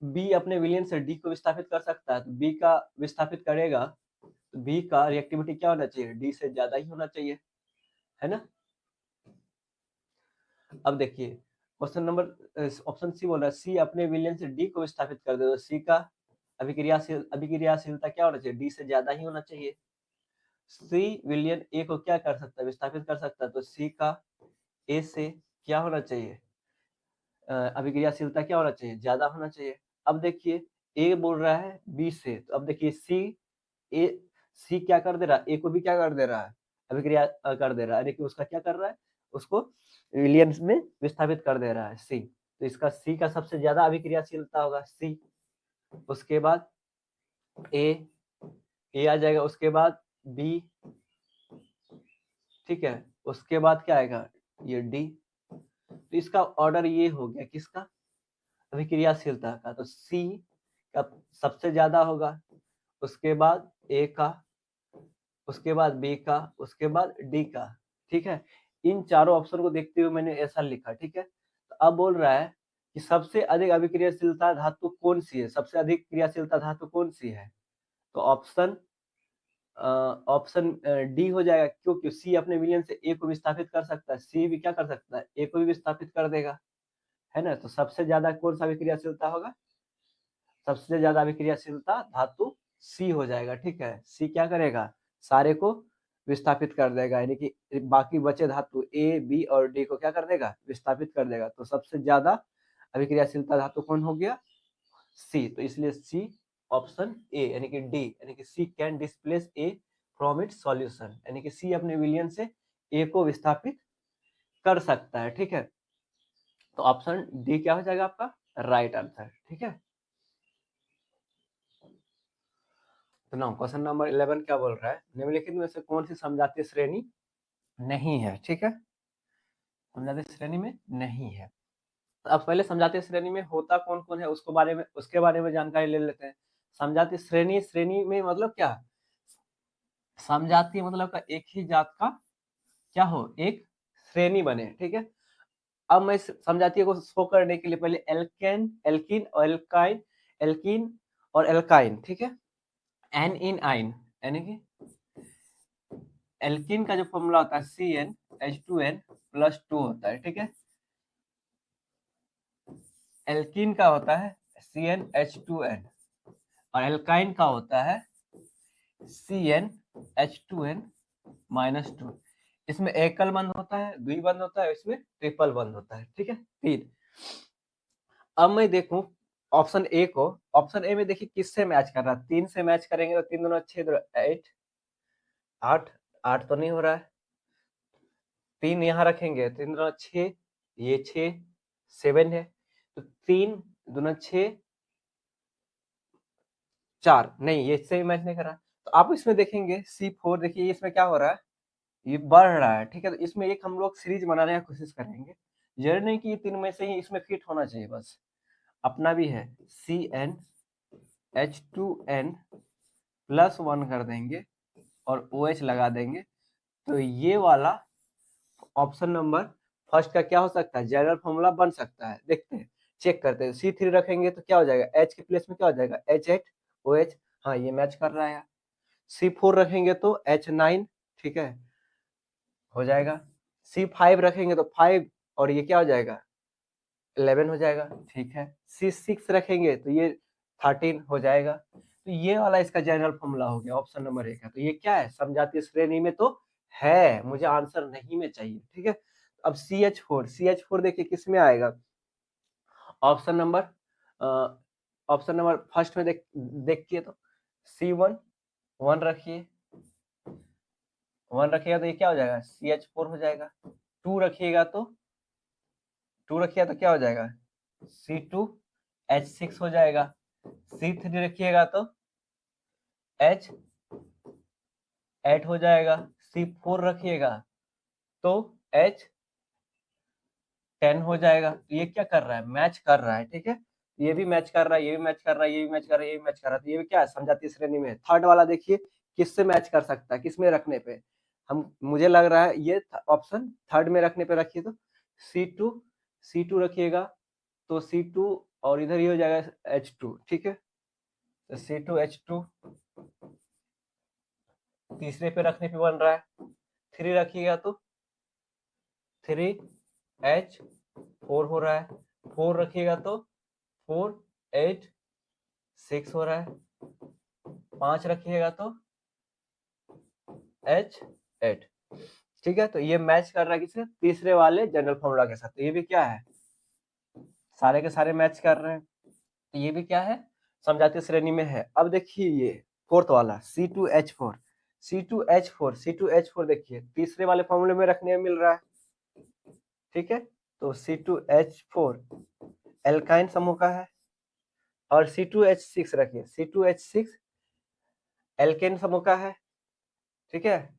बी अपने विलयन से डी को विस्थापित कर सकता है, तो बी का विस्थापित करेगा, तो बी का रिएक्टिविटी क्या होना चाहिए, डी से ज्यादा ही होना चाहिए, है ना। अब देखिए क्वेश्चन नंबर ऑप्शन सी बोल रहा है, सी अपने विलयन से डी को विस्थापित कर दे, तो सी का अभिक्रियाशीलता क्या होना चाहिए, डी से ज्यादा ही होना चाहिए। सी विलयन ए को क्या कर सकता है, विस्थापित कर सकता है, तो सी का ए से क्या होना चाहिए, अभिक्रियाशीलता क्या होना चाहिए, ज्यादा होना चाहिए। अब देखिए ए बोल रहा है बी से, तो अब देखिए सी क्या कर दे रहा है, ए को भी क्या कर दे रहा है, अभिक्रिया कर दे रहा है, यानी कि उसका क्या कर रहा है, उसको विलियम्स में विस्थापित कर दे रहा है सी। तो इसका सी का सबसे ज्यादा अभिक्रियाशीलता होगा सी। उसके बाद ए आ जाएगा, उसके बाद बी, ठीक है, उसके बाद क्या आएगा, ये डी। तो इसका ऑर्डर ये हो गया किसका, अभिक्रियाशीलता का। तो सी का सबसे ज्यादा होगा, उसके बाद ए का, उसके बाद बी का, उसके बाद डी का, ठीक है। इन चारों ऑप्शन को देखते हुए मैंने ऐसा लिखा, ठीक है। तो अब बोल रहा है कि सबसे अधिक अभिक्रियाशीलता धातु कौन सी है, सबसे अधिक क्रियाशीलता धातु कौन सी है। तो ऑप्शन डी हो जाएगा, क्योंकि सी अपने विलयन से ए को विस्थापित कर सकता है, सी भी क्या कर सकता है, ए को भी विस्थापित कर देगा, है ना। तो सबसे ज्यादा कौन सा अभिक्रियाशीलता होगा, सबसे ज्यादा अभिक्रियाशीलता धातु सी हो जाएगा, ठीक है। सी क्या करेगा, सारे को विस्थापित कर देगा, यानी कि बाकी बचे धातु ए बी और डी को क्या कर देगा, विस्थापित कर देगा। तो सबसे ज्यादा अभिक्रियाशीलता धातु कौन हो गया, सी। तो इसलिए सी ऑप्शन ए यानी कि डी, यानी कि C can displace A from its solution, यानी कि सी अपने विलयन से ए को विस्थापित कर सकता है, ठीक है। तो ऑप्शन डी क्या हो जाएगा आपका राइट आंसर, ठीक है। तो नाउ क्वेश्चन नंबर 11 क्या बोल रहा है, निम्नलिखित में से कौन सी समजातीय श्रेणी नहीं है, ठीक है, समजातीय श्रेणी में नहीं है। तो अब पहले समजातीय श्रेणी में होता कौन कौन है उसके बारे में जानकारी ले लेते हैं। समजातीय श्रेणी, श्रेणी में मतलब क्या, समजातीय मतलब का एक ही जात का क्या हो, एक श्रेणी बने, ठीक है। अब मैं समजातीय को शो करने के लिए पहले एल्केन, एल्किन और एल्काइन, एल्किन और एल्काइन, ठीक है, एन इन आइन, यानी कि एल्किन का जो फॉर्मूला होता है CnH2n+2 होता है, ठीक है। एल्किन का होता है CnH2n और एल्काइन का होता है CnH2n-2। इसमें एकल बंध होता है, द्विबंध होता है, इसमें ट्रिपल बंध होता है, ठीक है, 3। अब मैं देखूं ऑप्शन ए को, ऑप्शन ए में देखिए किससे मैच कर रहा है, 3 से मैच करेंगे तो 3 दूना 6, 8, 8, 8 तो नहीं हो रहा है, 3 यहाँ रखेंगे, 3 दूना 6, ये 6, 7 है, तो 3 दूना 6, 4 नहीं, ये इससे मैच नहीं कर रहा। तो आप इसमें देखेंगे C4, देखिए इसमें क्या हो रहा है, ये बढ़ रहा है, ठीक है। तो इसमें एक हम लोग सीरीज बनाने की कोशिश करेंगे, जरूरी नहीं कि ये 3 में से ही इसमें फिट होना चाहिए, बस अपना भी है CnH2n+1 कर देंगे और OH लगा देंगे। तो ये वाला ऑप्शन नंबर फर्स्ट का क्या हो सकता है, जनरल फॉर्मूला बन सकता है, देखते हैं, चेक करते हैं। C3 रखेंगे तो क्या हो जाएगा, H के प्लेस में क्या हो जाएगा, H8OH, हाँ ये मैच कर रहा है। C4 रखेंगे तो H9, ठीक है, हो जाएगा। C5 रखेंगे तो 5 और ये क्या हो जाएगा, 11 हो जाएगा, ठीक है। C6 रखेंगे तो ये 13 हो जाएगा। तो ये वाला इसका जनरल फॉर्मूला हो गया ऑप्शन नंबर 1 का। तो ये क्या है, समजातीय श्रेणी में तो है, मुझे आंसर नहीं में चाहिए, ठीक है। अब CH4 देखिए किस में आएगा, ऑप्शन नंबर फर्स्ट में देखिए तो C1 1 रखिए, 1 रखिएगा तो ये क्या हो जाएगा, CH4 हो जाएगा। 2 रखिएगा तो क्या हो जाएगा, C2H6 हो जाएगा। C3 रखिएगा तो H8 हो जाएगा। C4 रखिएगा तो H10 हो जाएगा। तो ये क्या कर रहा है, मैच कर रहा है, ठीक है। ये भी मैच कर रहा है, ये भी मैच कर रहा है, ये भी मैच कर रहा है, ये भी मैच कर रहा है। तो ये भी क्या है, समजातीय श्रेणी में। थर्ड वाला देखिए किससे मैच कर सकता है, किसमें रखने पे, मुझे लग रहा है ये ऑप्शन थर्ड में रखने पे रखिए तो C2 रखिएगा तो C2 और इधर ही हो जाएगा H2, ठीक है। तो C2H2 तीसरे पे रखने पे बन रहा है। 3 रखिएगा तो 3H4 हो रहा है। 4 रखिएगा तो 4H6 हो रहा है। 5 रखिएगा तो H8, ठीक है। तो ये मैच कर रहा है किससे, तीसरे वाले जनरल फॉर्मूला के साथ। तो ये भी क्या है, सारे के सारे मैच कर रहे हैं। तो ये भी क्या है, समजातीय श्रेणी में है। अब देखिए ये फोर्थ वाला C2H4 देखिए तीसरे वाले फॉर्मूले में रखने में मिल रहा है, ठीक है। तो C2H4 एल्काइन समूह का है। और C2H6 रखिए, C2H6 एल्केन समूह का है, ठीक है,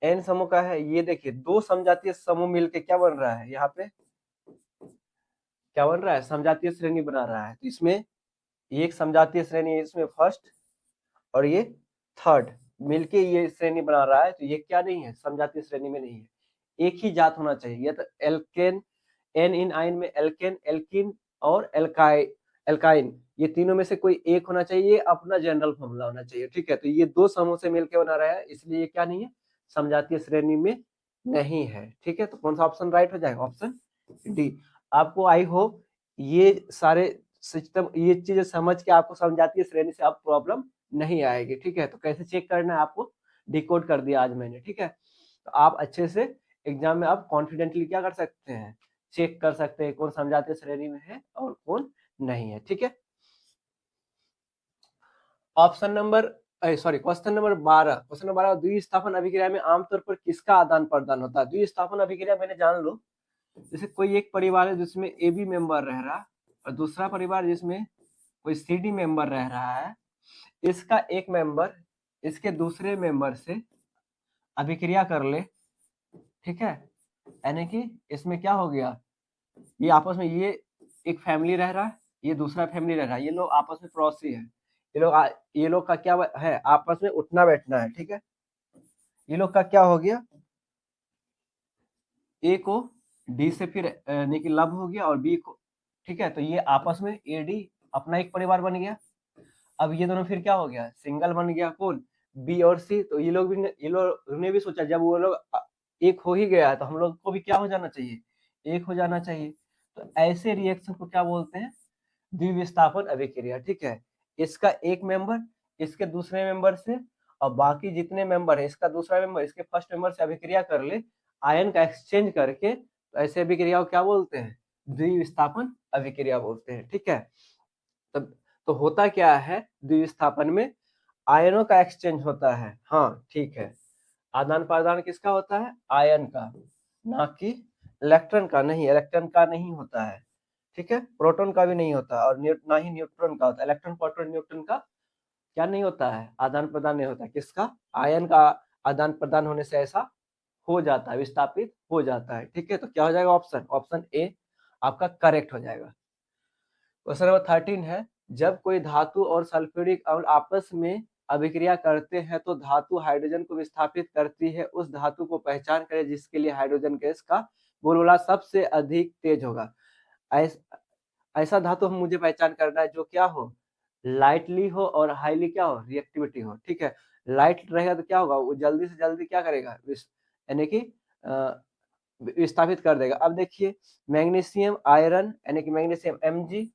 एन समूह का है। ये देखिए दो समजातीय समूह मिलके क्या बन रहा है, यहाँ पे क्या बन रहा है, समजातीय श्रेणी बना रहा है। तो इसमें ये एक समजातीय श्रेणी है, इसमें फर्स्ट और ये थर्ड मिलके ये श्रेणी बना रहा है। तो ये क्या नहीं है, समजातीय श्रेणी में नहीं है, एक ही जात होना चाहिए। ये तो एल्केन, एन इन आइन में एल्केन, एल्किन और एल्काइन, ये तीनों में से कोई एक होना चाहिए, अपना जनरल फॉर्मूला होना चाहिए, ठीक है। तो ये दो समूह से मिलकर बना रहा है, इसलिए ये क्या नहीं है, समजातीय श्रेणी में नहीं है, ठीक है। तो कौन सा ऑप्शन राइट हो जाएगा, ऑप्शन डी। आपको आई होप ये सारे सिस्टम, ये चीजें समझ के आपको समझाती श्रेणी से आप प्रॉब्लम नहीं आएगी, ठीक है। तो कैसे चेक करना है आपको डिकोड कर दिया आज मैंने, ठीक है। तो आप अच्छे से एग्जाम में आप कॉन्फिडेंटली क्या कर सकते हैं, चेक कर सकते हैं कौन समझाते श्रेणी में है और कौन नहीं है, ठीक है। Option number sorry question number 12, question number 12, द्विस्थापन अभिक्रिया में आमतौर पर किसका आदान प्रदान होता है। द्विस्थापन अभिक्रिया मैंने जान लो, जैसे कोई एक परिवार है जिसमें ए बी मेंबर रह रहा और दूसरा परिवार जिसमें कोई सी डी मेंबर रह रहा है, इसका एक मेंबर इसके दूसरे मेंबर से अभिक्रिया कर ले, ठीक है, यानी कि इसमें क्या हो गया, ये आपस में ये एक फैमिली रह रहा है, ये दूसरा फैमिली रह रहा है, ये लोग आपस में पड़ोसी है, ये लोग का क्या है, आपस में उठना बैठना है, ठीक है। ये लोग का क्या हो गया, ए को डी से फिर यानी कि लव हो गया और बी को, ठीक है। तो ये आपस में ए डी अपना एक परिवार बन गया। अब ये दोनों फिर क्या हो गया, सिंगल बन गया, कौन, बी और सी। तो ये लोग ने भी सोचा जब वो लोग एक हो ही गया है तो हम लोग को भी क्या हो जाना चाहिए, एक हो जाना चाहिए। तो ऐसे रिएक्शन को क्या बोलते हैं, द्विविस्थापन अभिक्रिया, ठीक है। इसका एक मेंबर इसके दूसरे मेंबर से और बाकी जितने मेंबर है इसका दूसरा मेंबर इसके फर्स्ट मेंबर से अभिक्रिया कर ले, आयन का एक्सचेंज करके, तो ऐसे अभिक्रिया को क्या बोलते हैं, द्विविस्थापन अभिक्रिया बोलते हैं, ठीक है। तब तो होता क्या है, द्विविस्थापन में आयनों का एक्सचेंज होता है, हाँ ठीक है। आदान प्रदान किसका होता है, आयन का, ना कि इलेक्ट्रॉन का, नहीं इलेक्ट्रॉन का नहीं होता है, ठीक है। प्रोटॉन का भी नहीं होता और ना ही न्यूट्रॉन का होता है। इलेक्ट्रॉन प्रोटॉन न्यूट्रॉन का क्या नहीं होता है, आदान प्रदान नहीं होता, किसका, आयन का आदान प्रदान होने से ऐसा हो जाता है, विस्थापित हो जाता है, ठीक है। तो क्या हो जाएगा, ऑप्शन ऑप्शन ए आपका करेक्ट हो जाएगा। क्वेश्चन नंबर 13 है, जब कोई धातु और सल्फ्यूरिक अम्ल आपस में अभिक्रिया करते हैं तो धातु हाइड्रोजन को विस्थापित करती है, उस धातु को पहचान करें जिसके लिए हाइड्रोजन गैस का बुलबुला सबसे अधिक तेज होगा। ऐसा धातु हम मुझे पहचान करना है जो क्या हो, लाइटली हो और हाईली क्या हो, रिएक्टिविटी हो, ठीक है। लाइट रहेगा तो क्या होगा, वो जल्दी से जल्दी क्या करेगा, यानी कि विस्थापित कर देगा। अब देखिए मैग्नीशियम आयरन यानी कि मैग्नीशियम Mg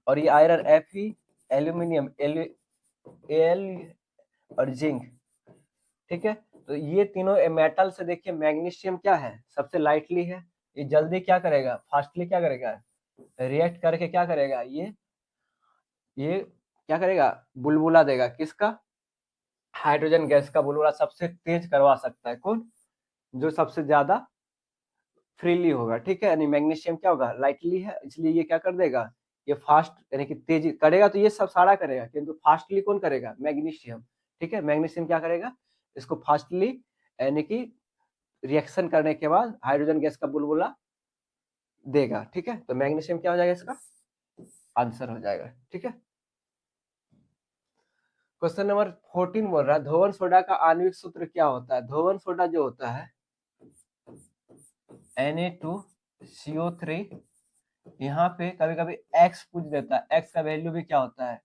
और ये आयरन Fe, एल्यूमिनियम Al और जिंक, ठीक है। तो ये तीनों मेटल से देखिए मैग्नीशियम क्या है, सबसे लाइटली है, ये जल्दी क्या करेगा, फास्टली क्या करेगा, रिएक्ट करके क्या करेगा, ये क्या करेगा, बुलबुला देगा, किसका, हाइड्रोजन गैस का बुलबुला सबसे तेज करवा सकता है कौन, जो सबसे ज्यादा फ्रीली होगा, ठीक है। यानी मैग्नीशियम क्या होगा, लाइटली है, इसलिए ये क्या कर देगा, ये फास्ट यानी कि तेजी करेगा, तो ये सब सारा करेगा, किंतु फास्टली कौन करेगा, मैग्नीशियम, ठीक है। मैग्नीशियम क्या करेगा, इसको फास्टली यानी कि रिएक्शन करने के बाद हाइड्रोजन गैस का बुलबुला देगा, ठीक है। तो मैग्नीशियम क्या हो जाएगा, इसका आंसर हो जाएगा, ठीक है। क्वेश्चन नंबर 14 बोल रहा है, धोवन सोडा का आणविक सूत्र क्या होता है। धोवन सोडा जो होता है Na2CO3, यहाँ पे कभी कभी x पूछ देता है, x का वैल्यू भी क्या होता है,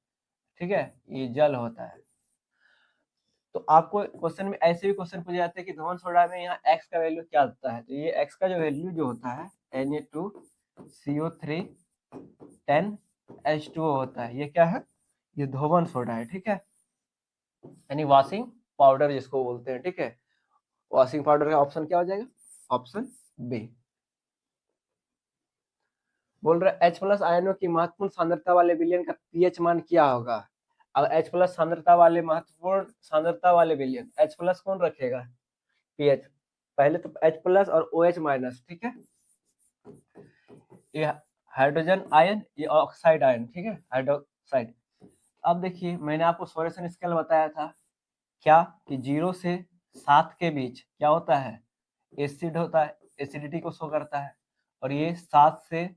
ठीक है, ये जल होता है। तो आपको क्वेश्चन में ऐसे भी क्वेश्चन पूछे जाते हैं कि धोवन सोडा में यहाँ x का वैल्यू क्या होता है। तो ये x का जो वैल्यू जो होता है Na2CO3 10H2O होता है, ये क्या है, ये धोवन सोडा है, ठीक है, यानी वॉशिंग पाउडर जिसको बोलते हैं, ठीक है। वॉशिंग पाउडर का ऑप्शन क्या हो जाएगा, ऑप्शन बी। बोल रहा है H+ आयनों की महत्वपूर्ण सांद्रता वाले विलयन का पीएच मान क्या होगा। अब H+ सांद्रता वाले महत्वपूर्ण सांद्रता वाले विलयन, H+ कौन रखेगा, पीएच, पहले तो H+ और OH-, ठीक है। ये हाइड्रोजन आयन, ये ऑक्साइड आयन, ठीक है, हाइड्रोक्साइड। अब देखिए मैंने आपको सॉल्यूशन स्केल बताया था क्या कि 0 से 7 के बीच क्या होता है, एसिड होता है, एसिडिटी को शो करता है। और ये 7 से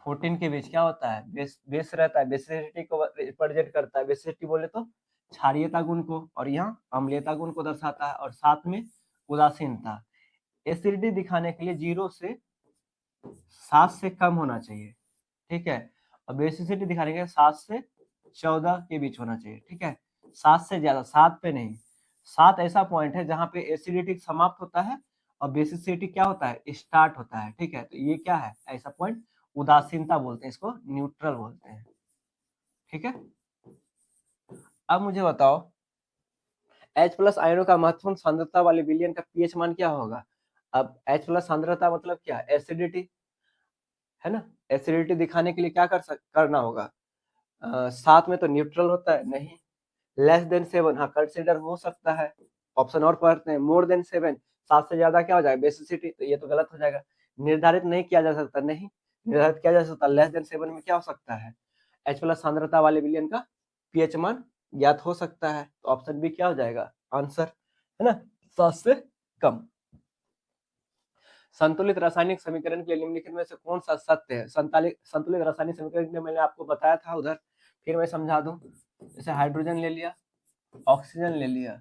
14 के बीच क्या होता है, बेस रहता है, बेसिसिटी को रिप्रेजेंट करता है। बेसिसिटी बोले तो क्षारीयता गुण को, और यहाँ अम्लीयता गुण को दर्शाता है, और साथ में उदासीनता। एसिडिटी दिखाने के लिए 0 से 7 से कम होना चाहिए, ठीक है। और बेसिसिटी दिखाने के लिए 7 से 14 के बीच होना चाहिए, ठीक है। 7 से ज्यादा, 7 पे नहीं। 7 ऐसा पॉइंट है जहां पे एसिडिटी समाप्त होता है और बेसिसिटी क्या होता है, स्टार्ट होता है, ठीक है। तो ये क्या है, ऐसा पॉइंट उदासीनता बोलते हैं, इसको न्यूट्रल बोलते हैं, ठीक है। अब मुझे बताओ H+ आयनों का महत्वपूर्ण सांद्रता वाले विलयन का पीएच मान क्या होगा। अब H+ सांद्रता मतलब क्या, एसिडिटी, है ना। एसिडिटी दिखाने के लिए क्या करना होगा, 7 में तो न्यूट्रल होता है, नहीं। लेस देन 7, हाँ कंसिडर हो सकता है। ऑप्शन और पढ़ते हैं, मोर देन 7, 7 से ज्यादा क्या हो जाएगा, बेसिसिटी, तो ये तो गलत हो जाएगा। निर्धारित नहीं किया जा सकता, नहीं निर्धारित किया जा सकता। लेस देन 7 में क्या हो सकता है, H+ सांद्रता वाले विलयन का पीएच मान ज्ञात हो सकता है। तो ऑप्शन बी क्या हो जाएगा आंसर, है ना, 7 से कम। संतुलित रासायनिक समीकरण के लिए निम्नलिखित में से कौन सा सत्य है। संतुलित रासायनिक समीकरण के लिए मैंने आपको बताया था उधर, फिर मैं समझा दूं। जैसे हाइड्रोजन ले लिया, ऑक्सीजन ले लिया,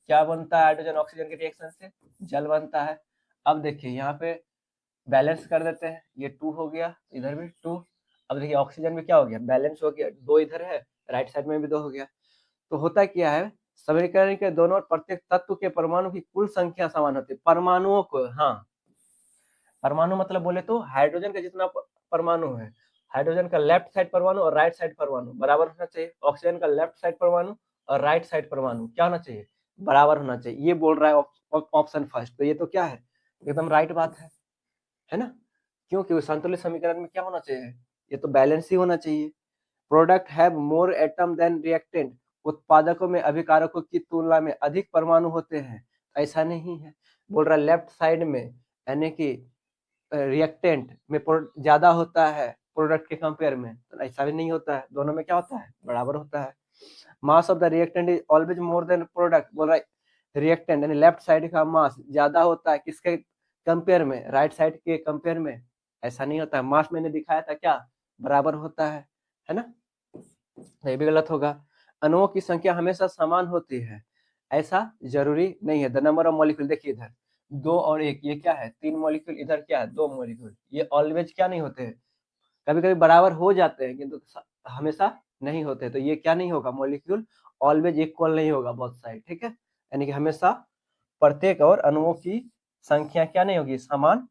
क्या बनता है हाइड्रोजन ऑक्सीजन के रिएक्शन से, जल बनता है। अब देखिए यहाँ पे बैलेंस कर देते हैं, ये 2 हो गया, इधर भी 2। अब देखिए ऑक्सीजन में क्या हो गया, बैलेंस हो गया, 2 इधर है, राइट साइड में भी 2 हो गया। तो होता क्या है, समीकरण के दोनों और प्रत्येक तत्व के परमाणु की कुल संख्या समान होती है। परमाणुओं को, हाँ परमाणु मतलब बोले तो हाइड्रोजन का जितना परमाणु है, हाइड्रोजन का लेफ्ट साइड परमाणु और राइट साइड परमाणु बराबर होना चाहिए। ऑक्सीजन का लेफ्ट साइड परमाणु और राइट साइड परमाणु क्या होना चाहिए, बराबर होना चाहिए। ये बोल रहा है ऑप्शन फर्स्ट, तो ये तो क्या है, एकदम राइट बात है ना। क्योंकि संतुलित समीकरण में क्या होना चाहिए, ये तो बैलेंस ही होना चाहिए। Product have more atom than reactant, उत्पादकों में अभिकारकों की तुलना में अधिक परमाणु होते हैं। ऐसा नहीं है, बोल रहा है लेफ्ट साइड में, यानी कि रिएक्टेंट में ज्यादा होता है प्रोडक्ट के कंपेयर में, तो ऐसा भी नहीं होता है, दोनों में क्या होता है, बराबर होता है। Mass of the reactant is always more than product, बोल रहा है रिएक्टेंट यानी लेफ्ट साइड का मास ज्यादा होता है किसके कंपेयर में, राइट साइड के कंपेयर में। ऐसा नहीं होता है, मास मैंने दिखाया था क्या, बराबर होता है ना। ये भी गलत होगा। अणुओं की संख्या हमेशा समान होती है, ऐसा जरूरी नहीं है। द नंबर ऑफ मॉलिक्यूल, देखिए इधर 2 और 1, ये क्या है 3 मॉलिक्यूल, इधर क्या है 2 मॉलिक्यूल। ये ऑलवेज क्या नहीं होते हैं, कभी कभी बराबर हो जाते हैं किंतु हमेशा नहीं होते। तो ये क्या नहीं होगा, मॉलिक्यूल ऑलवेज इक्वल नहीं होगा बोथ साइड, ठीक है। यानी कि हमेशा प्रत्येक और अणुओं की संख्या क्या नहीं होगी, समान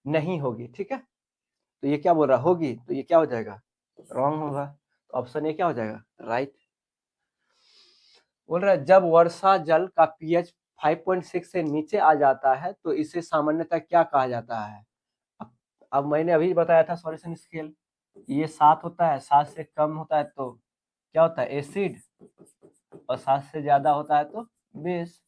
नहीं होगी, ठीक है। तो ये क्या बोल रहा होगी, तो ये क्या हो जाएगा, रॉन्ग होगा। तो ऑप्शन ए क्या हो जाएगा, राइट। बोल रहा है जब वर्षा जल का पीएच 5.6 से नीचे आ जाता है तो इसे सामान्यतः क्या कहा जाता है। अब मैंने अभी बताया था सॉल्यूशन स्केल, ये 7 होता है, 7 से कम होता है तो क्या होता है, एसिड, और 7 से ज्यादा होता है तो बेस।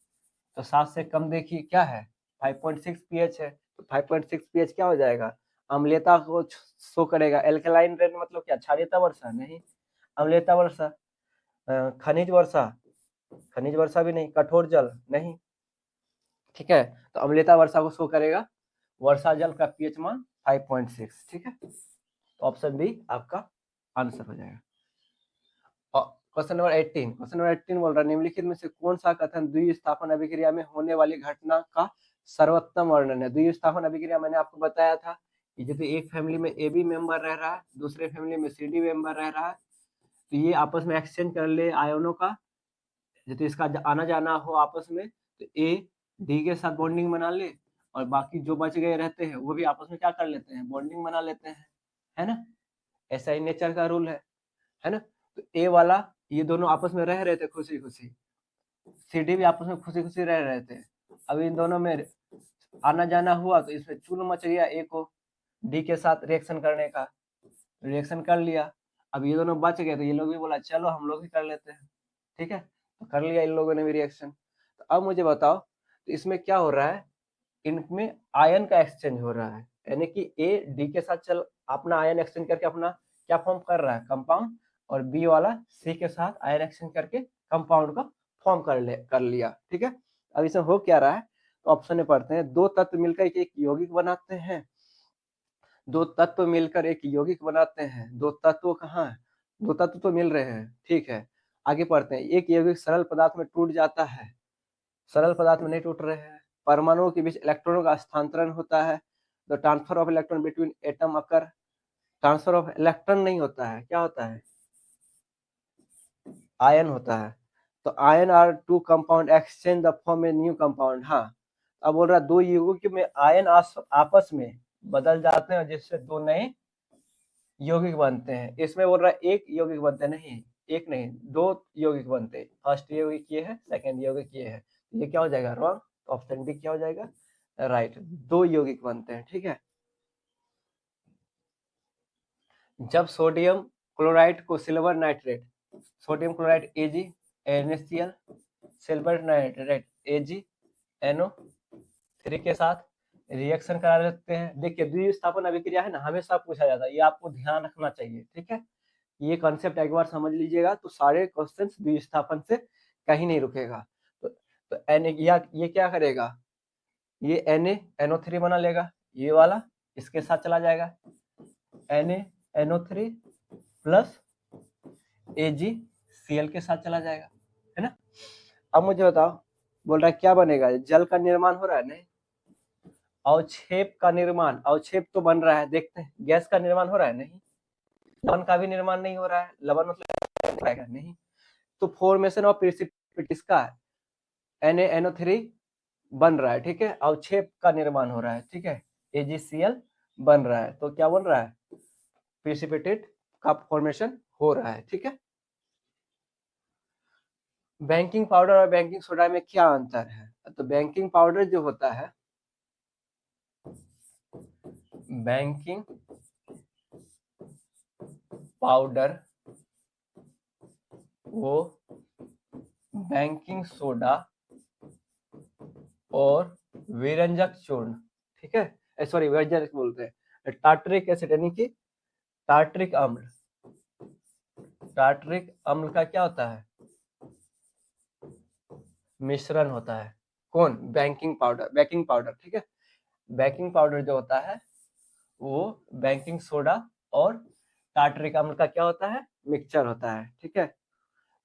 तो 7 से कम देखिए क्या है, 5.6 पीएच है, तो 5.6 पीएच क्या हो जाएगा, अम्लीयता को शो करेगा। एल्कलाइन रेन मतलब क्या, क्षारीयता वर्षा नहीं, अम्लीयता वर्षा। खनिज वर्षा, खनिज वर्षा भी नहीं, कठोर जल नहीं, ठीक है। तो अम्लीयता वर्षा को शो करेगा, वर्षा जल का पीएच मान 5.6, ठीक है। तो ऑप्शन बी आपका आंसर हो जाएगा। क्वेश्चन नंबर 18, क्वेश्चन नंबर 18 बोल रहा है निम्नलिखित में से कौन सा कथन द्विस्थापन अभिक्रिया में होने वाली घटना का सर्वोत्तम वर्णन है। द्विस्थापन अभिक्रिया मैंने आपको बताया था कि जैसे एक फैमिली में ए बी मेंबर रह रहा है, दूसरे फैमिली में सी डी मेंबर रह रहा है, तो ये आपस में एक्सचेंज कर ले आयनों का, जैसे इसका आना जाना हो आपस में, तो ए डी के साथ बॉन्डिंग बना ले, और बाकी जो बच गए रहते हैं वो भी आपस में क्या कर लेते हैं, बॉन्डिंग बना लेते हैं, है ना। ऐसा ही नेचर का रूल है ना। तो ए वाला, ये दोनों आपस में रह रहे थे खुशी खुशी, सी डी भी आपस में खुशी खुशी रह रहे थे। अब इन दोनों में आना जाना हुआ तो इसमें चूल मच गया ए को डी के साथ रिएक्शन करने का, रिएक्शन कर लिया। अब ये दोनों बच गए तो ये लोग भी बोला चलो हम लोग भी कर लेते हैं, ठीक है। तो कर लिया इन लोगों ने भी रिएक्शन। तो अब मुझे बताओ तो इसमें क्या हो रहा है, इनमें आयन का एक्सचेंज हो रहा है, यानी कि ए डी के साथ चल अपना आयन एक्सचेंज करके अपना क्या फॉर्म कर रहा है, कंपाउंड और बी वाला सी के साथ आयन एक्सचेंज करके कंपाउंड का फॉर्म कर लिया। ठीक है, अब इसमें हो क्या रहा है, तो ऑप्शन में पढ़ते हैं, दो तत्व मिलकर एक यौगिक बनाते हैं। दो तत्व मिलकर एक यौगिक बनाते हैं। दो तत्व कहाँ है, दो तत्व तो मिल रहे हैं। ठीक है, आगे पढ़ते हैं, एक यौगिक सरल पदार्थ में टूट जाता है। सरल पदार्थ में नहीं टूट रहे हैं। परमाणुओं के बीच इलेक्ट्रॉनों का स्थानांतरण होता है। The transfer of electron between atom occur. Transfer of electron नहीं होता है, क्या होता है, आयन होता है। तो ion are two compound exchange the form a new compound. हाँ, अब बोल रहा है दो यौगिक में आयन आपस में बदल जाते हैं जिससे दो नए यौगिक बनते हैं। इसमें बोल रहा है एक यौगिक बनते हैं, नहीं एक नहीं, दो यौगिक बनते हैं। फर्स्ट यौगिक ये है, सेकंड यौगिक ये है, ये क्या हो जाएगा, रॉन्ग। तो ऑप्शन बी क्या हो जाएगा, राइट, दो यौगिक बनते हैं। ठीक है, जब सोडियम क्लोराइड को silver nitrate, sodium chloride Ag NaCl, silver nitrate AgNO3 के साथ रिएक्शन करा देते हैं। देखिए द्विस्थापन अभिक्रिया है ना, हमेशा पूछा जाता है, ये आपको ध्यान रखना चाहिए। ठीक है, ये कॉन्सेप्ट एक बार समझ लीजिएगा तो सारे क्वेश्चंस द्विस्थापन से कहीं नहीं रुकेगा। तो ये क्या करेगा, ये NaNO3 बना लेगा, ये वाला इसके साथ चला जाएगा, NaNO3 प्लस AgCl के साथ चला जाएगा, है ना। अब मुझे बताओ, बोल रहा है क्या बनेगा, जल का निर्माण हो रहा है, नहीं, अवक्षेप का निर्माण, अवक्षेप तो बन रहा है, देखते हैं, गैस का निर्माण हो रहा है, नहीं, लवण का भी निर्माण नहीं हो रहा है, लवण मतलब नहीं, तो फॉर्मेशन ऑफ प्रेसिपिटेट किसका है, NaNO3 बन रहा है। ठीक है, अवक्षेप का निर्माण हो रहा है। ठीक है, AgCl बन रहा है, तो क्या बन रहा है, प्रेसिपिटेट का फॉर्मेशन हो रहा है। ठीक है, बेकिंग पाउडर और बेकिंग सोडा में क्या अंतर है, तो बेकिंग पाउडर जो होता है, बेकिंग पाउडर वो बेकिंग सोडा और विरंजक चूर्ण, ठीक है, सॉरी विरंजक बोलते हैं, टार्टरिक एसिड यानी कि टार्टरिक अम्ल, टार्टरिक अम्ल का क्या होता है, मिश्रण होता है। कौन, बेकिंग पाउडर, बेकिंग पाउडर। ठीक है, बेकिंग पाउडर जो होता है वो बेकिंग सोडा और टार्टरिक अम्ल का क्या होता है, मिक्सचर होता है। ठीक है,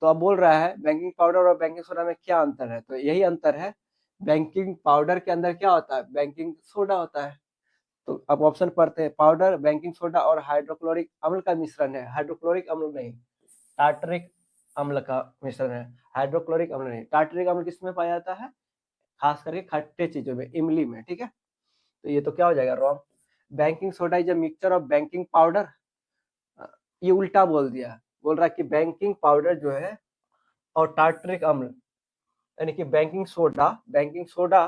तो अब बोल रहा है बेकिंग पाउडर और बेकिंग सोडा में क्या अंतर है, तो यही अंतर है, बेकिंग पाउडर के अंदर क्या होता है, बेकिंग सोडा होता है। तो अब ऑप्शन पढ़ते हैं, पाउडर बेकिंग सोडा और हाइड्रोक्लोरिक अम्ल का मिश्रण है, हाइड्रोक्लोरिक अम्ल नहीं, टार्टरिक अम्ल का मिश्रण है, हाइड्रोक्लोरिक अम्ल नहीं। टार्टरिक अम्ल किसमें पाया जाता है, खास करके खट्टे चीजों में, इमली में। ठीक है, तो ये तो क्या हो जाएगा, wrong. Baking soda is a mixture of baking powder, ये उल्टा बोल दिया, बोल रहा है कि बेकिंग पाउडर जो है और टार्टरिक अम्ल यानी कि बेकिंग सोडा, बेकिंग सोडा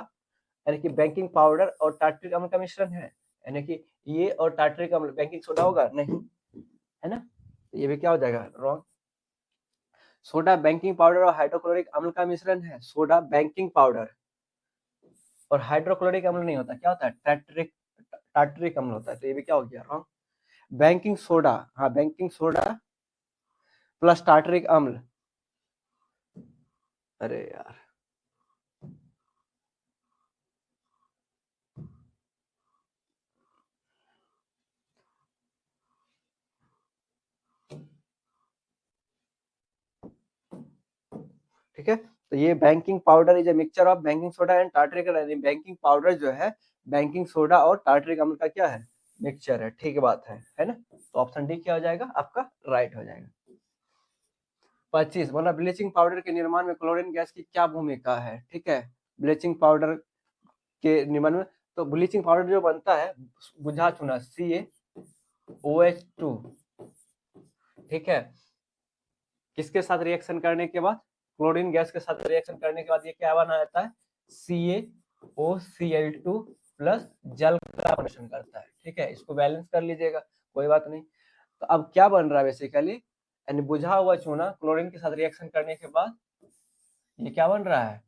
यानी कि बेकिंग पाउडर और टार्टरिक अम्ल का मिश्रण है, यानी कि ये और टार्टरिक अम्ल बेकिंग सोडा होगा, नहीं, है ना, तो ये भी क्या हो जाएगा, रॉन्ग। सोडा बेकिंग पाउडर और हाइड्रोक्लोरिक अम्ल का मिश्रण है, सोडा बेकिंग पाउडर और हाइड्रोक्लोरिक अम्ल नहीं होता, क्या होता है, टार्टरिक अम्ल होता है, तो ये भी क्या हो गया, रॉन्ग। बेकिंग सोडा, हाँ बेकिंग सोडा प्लस टार्टरिक अम्ल, अरे यार, ठीक है, तो ये baking powder is a mixture of baking soda and tartaric अम्ल, बेकिंग पाउडर जो है बेकिंग सोडा और टार्टरिक अम्ल का क्या है, मिक्सचर है। ठीक बात है ना, तो ऑप्शन डी क्या हो जाएगा आपका, राइट हो जाएगा। 25 बोला ब्लीचिंग पाउडर के निर्माण में क्लोरीन गैस की क्या भूमिका है। ठीक है, ब्लीचिंग पाउडर के निर्माण में, तो ब्लीचिंग पाउडर जो बनता है बुझा चुना CaOH2, ठीक है, किसके साथ रिएक्शन करने के बाद, क्लोरीन गैस के साथ रिएक्शन करने के बाद ये क्या बना जाता है, CaOCl2 प्लस जल का फॉर्मेशन करता है। ठीक है, इसको बैलेंस कर लीजिएगा, कोई बात नहीं। तो अब क्या बन रहा है बेसिकली, यानी बुझा हुआ चूना क्लोरीन के साथ रिएक्शन करने के बाद ये क्या बन रहा है,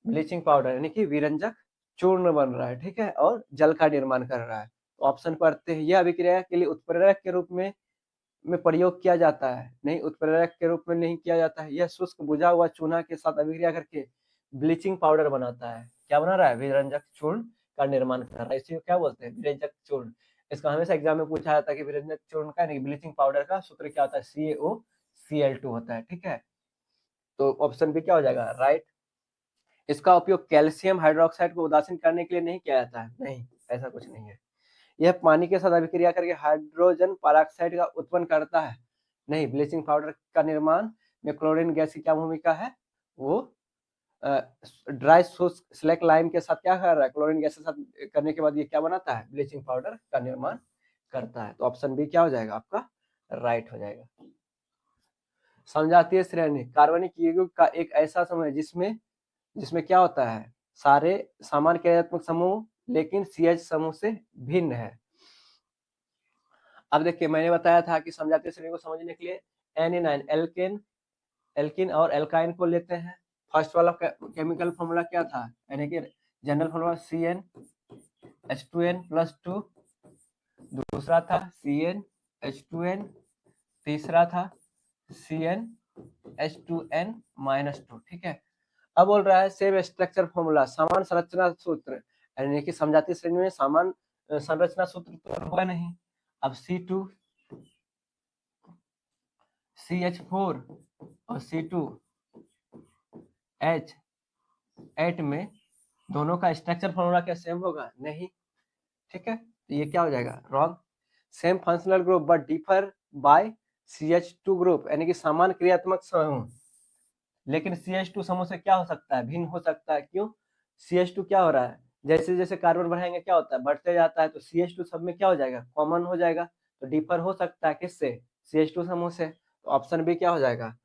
ब्लीचिंग पाउडर यानी कि विरंजक चूर्ण बन रहा है। ठीक है, और जल का निर्माण कर रहा है। तो ऑप्शन पढ़ते हैं, यह अभिक्रिया के लिए उत्प्रेरक के रूप में में प्रयोग किया जाता है, नहीं उत्प्रेरक के रूप में नहीं किया जाता है। यह शुष्क बुझा हुआ चूना के साथ अभिक्रिया करके ब्लीचिंग पाउडर बनाता है। क्या बना रहा है? विरंजक चूर्ण का निर्माण कर रहा है। इसी को क्या बोलते हैं? विरंजक चूर्ण। इसका हमेशा एग्जाम में पूछा जाता है कि विरंजक चूर्ण का नहीं ब्लीचिंग पाउडर का सूत्र क्या होता है? CaOCl2 होता है। ठीक है, तो ऑप्शन बी क्या हो जाएगा? राइट। इसका उपयोग कैल्शियम हाइड्रोक्साइड को उदासीन करने के लिए नहीं किया जाता है, नहीं ऐसा कुछ नहीं है। यह पानी के साथ अभिक्रिया करके हाइड्रोजन पेरोक्साइड का उत्पन्न करता है, नहीं। ब्लीचिंग पाउडर का निर्माण में क्लोरीन गैस की क्या भूमिका है? वो ड्राई शुष्क स्लैक लाइम के साथ क्या कर रहा है? क्लोरीन गैस के साथ करने के बाद ये क्या बनाता है? ब्लीचिंग पाउडर का निर्माण करता है। तो ऑप्शन बी क्या हो जाएगा आपका? राइट हो जाएगा। समजातीय श्रेणी कार्बनिक यौगिक का एक ऐसा समूह है जिसमें क्या होता है? सारे समान क्रियात्मक समूह लेकिन CH समूह से भिन्न है। अब देखिए, मैंने बताया था कि समजातीय श्रेणी को समझने के लिए Aniline एल्किन और एल्काइन को लेते हैं। फर्स्ट वाला केमिकल फॉर्मूला क्या था? यानी कि जनरल फॉर्मूला CnH2n+2, दूसरा था CnH2n, तीसरा था CnH2n-2। ठीक है, अब बोल रहा है सेम स्ट्रक्चर फॉर्मूला, समान संरचना सूत्र, यानी कि समजातीय श्रेणी में समान संरचना सूत्र तो होगा नहीं। अब C2 CH4 और C2H8 में दोनों का स्ट्रक्चर फॉर्मूला क्या सेम होगा? नहीं। ठीक है, तो ये क्या हो जाएगा? Wrong. Same functional group but differ by CH2 group, यानी कि समान क्रियात्मक समूह लेकिन CH2 समूह से क्या हो सकता है? भिन्न हो सकता है। क्यों? CH2 क्या हो रहा है? जैसे जैसे कार्बन बढ़ाएंगे क्या होता है? बढ़ते जाता है। तो CH2 सब में क्या हो जाएगा? कॉमन हो जाएगा। तो डिफर हो सकता है किससे? CH2 समूह से। तो ऑप्शन बी क्या हो जाएगा?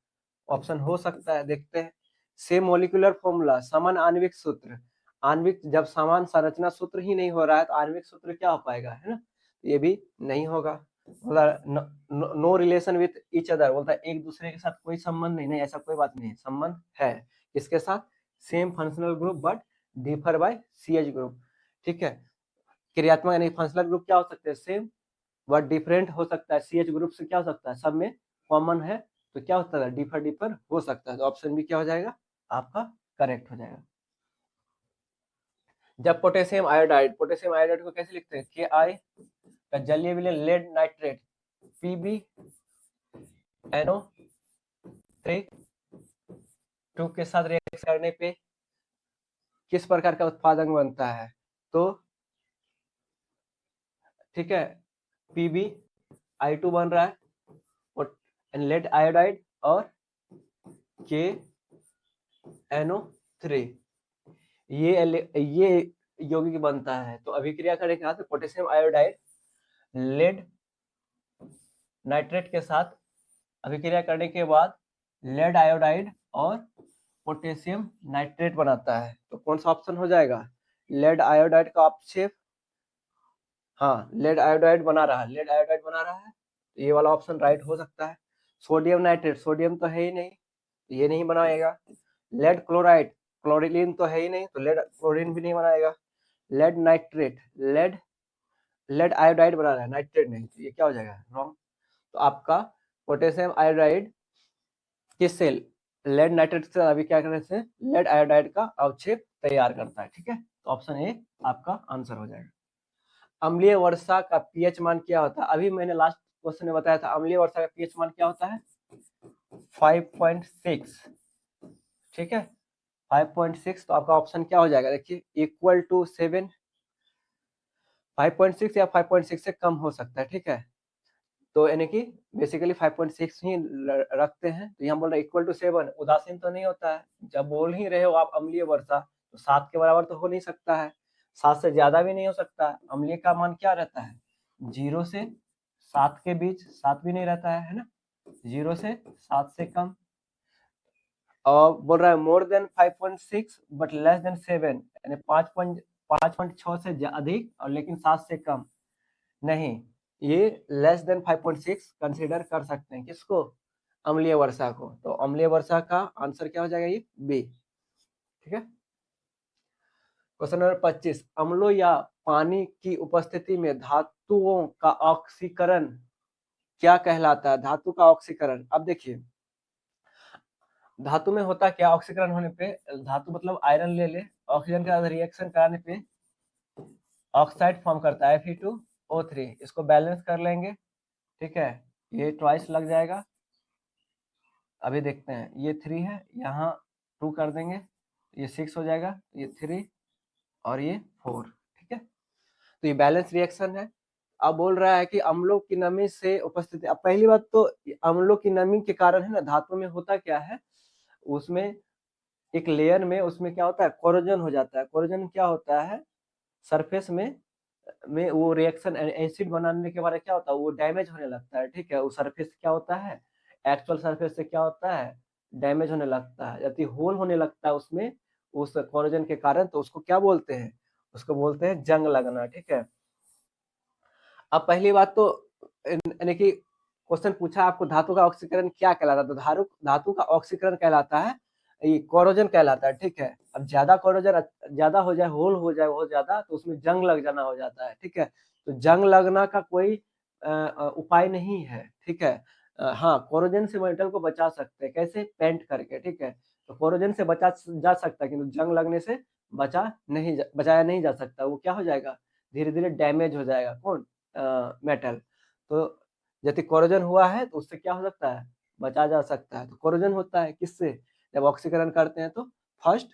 ऑप्शन हो सकता है, देखते हैं। सेम मोलिकुलर फॉर्मूला, समान आणविक सूत्र। आणविक जब समान संरचना सूत्र ही नहीं हो रहा है तो आणविक सूत्र क्या हो पाएगा? है ना, ये भी नहीं होगा। No relation with each other, बोलता है एक दूसरे के साथ कोई संबंध नहीं, नहीं ऐसा कोई बात नहीं है, संबंध है। किसके साथ? Same functional group but differ by CH group. ठीक है, क्रियात्मक यानी फंक्शनल ग्रुप क्या हो सकते हैं? सेम बट डिफरेंट हो सकता है। CH ग्रुप से क्या हो सकता है? सब में कॉमन है, तो क्या होता है? डिफर हो सकता है। तो ऑप्शन बी क्या हो जाएगा? आपका करेक्ट हो जाएगा। जब पोटेशियम आयोडाइड को कैसे लिखते हैं? Ki का जलीय विलयन लेड नाइट्रेट PbNO3 के साथ रिएक्शन करने पे किस प्रकार का उत्पादन बनता है? तो ठीक है, PbI2 बन रहा है और लेड आयोडाइड और KNO3 ये यौगिक बनता है। तो अभिक्रिया करें कहाँ से? पोटेशियम आयोडाइड लेड नाइट्रेट के साथ अभिक्रिया करने के बाद लेड आयोडाइड और पोटेशियम नाइट्रेट बनाता है। तो कौन सा ऑप्शन हो जाएगा? लेड आयोडाइड का अपक्षेप, हाँ लेड आयोडाइड बना रहा है, तो ये वाला ऑप्शन राइट हो सकता है। सोडियम नाइट्रेट, सोडियम तो है ही नहीं, तो ये नहीं बनाएगा। लेड क्लोराइड, क्लोरीन तो है ही नहीं, तो लेड क्लोरीन भी नहीं बनाएगा। लेड नाइट्रेट, लेड आयोडाइड बना रहा है, नाइट्रेट नहीं, तो ये क्या हो जाएगा? रॉन्ग। तो आपका पोटेशियम आयोडाइड किससे? लेड नाइट्रेट से अभी क्या करने से लेड आयोडाइड का अवक्षेप तैयार करता है। ठीक है, तो ऑप्शन ए आपका आंसर हो जाएगा। अम्लीय वर्षा का पीएच मान क्या होता है? अभी मैंने लास्ट क्वेश्चन में बताया था, अम्लीय वर्षा का पीएच मान क्या होता है? 5.6। ठीक है, 5.6। तो आपका ऑप्शन क्या हो जाएगा? देखिए, इक्वल टू 7, 5.6 या 5.6 से कम हो सकता है। ठीक है, तो यानी कि बेसिकली 5.6 ही रखते हैं। तो यहाँ बोल रहे इक्वल टू 7, उदासीन तो नहीं होता है। जब बोल ही रहे हो आप अम्लीय वर्षा, तो 7 के बराबर तो हो नहीं सकता है, 7 से ज्यादा भी नहीं हो सकता है। अम्लीय का मान क्या रहता है? 0 से 7 के बीच, 7 भी नहीं रहता है ना, 0 से 7 से कम। और बोल रहा है more than 5.6 but less than 7, यानी 5.6 से अधिक और लेकिन 7 से कम नहीं। ये लेस देन 5.6 कंसीडर कर सकते हैं। किसको? अम्लीय वर्षा को। तो अम्लीय वर्षा का आंसर क्या हो जाएगा? ये बी। ठीक है, क्वेश्चन नंबर 25, अम्लों या पानी की उपस्थिति में धातुओं का ऑक्सीकरण क्या कहलाता है? धातु का ऑक्सीकरण। अब देखिए धातु में होता क्या, ऑक्सीकरण होने पे धातु मतलब आयरन ले ले, ऑक्सीजन के साथ रिएक्शन कराने पे ऑक्साइड फॉर्म करता है Fe2O3, इसको बैलेंस कर लेंगे, ठीक है, ये ट्वाइस लग जाएगा। अभी देखते हैं, ये 3 है, यहाँ 2 कर देंगे, ये 6 हो जाएगा, ये 3 और ये 4, ठीक है। तो ये बैलेंस रिएक्शन है। अब बोल रहा है कि अम्लों की नमी से उपस्थिति। अब पहली बात तो अम्लों की नमी के कारण है ना, धातु में होता क्या है, उसमें एक लेयर में उसमें क्या होता है, कोरोजन हो जाता है। कोरोजन क्या होता है, सरफेस में वो रिएक्शन एसिड बनाने के बाद क्या होता है, वो डैमेज होने लगता है, ठीक है। वो सरफेस क्या होता है, एक्चुअल सरफेस से क्या होता है, डैमेज होने लगता है, यदि होल होने लगता है उसमें उस कोरोजन के कारण, तो उसको क्या बोलते हैं, उसको बोलते हैं जंग लगना, ठीक है। अब पहली बात तो यानी कि क्वेश्चन पूछा आपको, धातु का ऑक्सीकरण क्या कहलाता है, तो धातु का ऑक्सीकरण कहलाता है, ये कोरोजन कहलाता है, ठीक है। अब ज्यादा कोरोजन ज्यादा हो जाए, होल हो जाए बहुत ज्यादा, तो उसमें जंग लग जाना हो जाता है, ठीक है। तो जंग लगना का कोई उपाय नहीं है, ठीक है। हाँ, कोरोजन से मेटल को बचा सकते हैं, कैसे, पेंट करके, ठीक है। तो कोरोजन से बचा जा सकता है, किंतु जंग लगने से बचाया नहीं जा सकता, वो क्या हो जाएगा, धीरे धीरे डैमेज हो जाएगा, कौन, मेटल। तो यदि कोरोजन हुआ है तो उससे क्या हो सकता है, बचा जा सकता है। तो कोरोजन होता है किससे, जब ऑक्सीकरण करते हैं तो फर्स्ट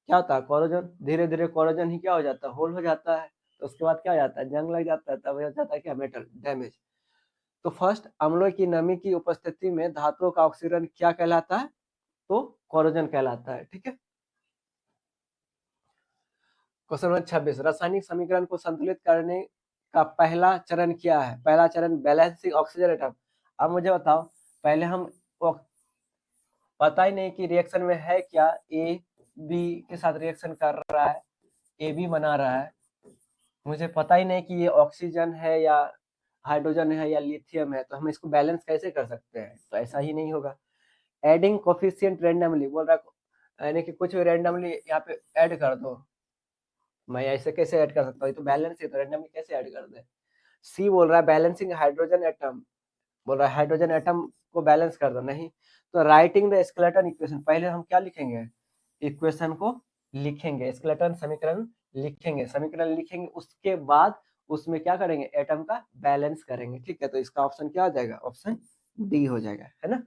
क्या होता है, कोरोजन, धीरे धीरे कोरोजन ही क्या हो जाता है, होल हो जाता है, तो उसके बाद क्या हो जाता है, जंग लग जाता है, तब हो जाता है क्या, मेटल डैमेज। तो फर्स्ट, अम्लों की नमी की उपस्थिति में धातुओं का ऑक्सीकरण क्या कहलाता है, तो कोरोजन कहलाता है, ठीक है। क्वेश्चन नंबर 26, रासायनिक समीकरण को संतुलित करने का पहला चरण क्या है? पहला चरण बैलेंसिंग ऑक्सीजन एटम। अब मुझे बताओ, पहले हम पता ही नहीं कि रिएक्शन में है क्या, ए बी के साथ रिएक्शन कर रहा है, ए बी बना रहा है, मुझे पता ही नहीं कि ये ऑक्सीजन है या हाइड्रोजन है या लिथियम है, तो हम इसको बैलेंस कैसे कर सकते हैं, तो ऐसा ही नहीं होगा। एडिंग कोफिशिएंट रैंडमली बोल रहा है, यानी कि कुछ भी रैंडमली यहाँ पे ऐड कर दो। मैं ऐसे कैसे ऐड कर सकता हूँ, ये तो बैलेंस है, तो रैंडमली कैसे ऐड कर दे। सी बोल रहा है बैलेंसिंग हाइड्रोजन एटम, बोल रहा है हाइड्रोजन एटम को बैलेंस कर दो, नहीं। तो राइटिंग द स्केलेटन इक्वेशन, पहले हम क्या लिखेंगे, इक्वेशन को लिखेंगे, स्केलेटन समीकरण लिखेंगे, समीकरण लिखेंगे, उसके बाद उसमें क्या करेंगे, एटम का बैलेंस करेंगे, ठीक है। तो इसका ऑप्शन क्या हो जाएगा, ऑप्शन डी हो जाएगा, है ना।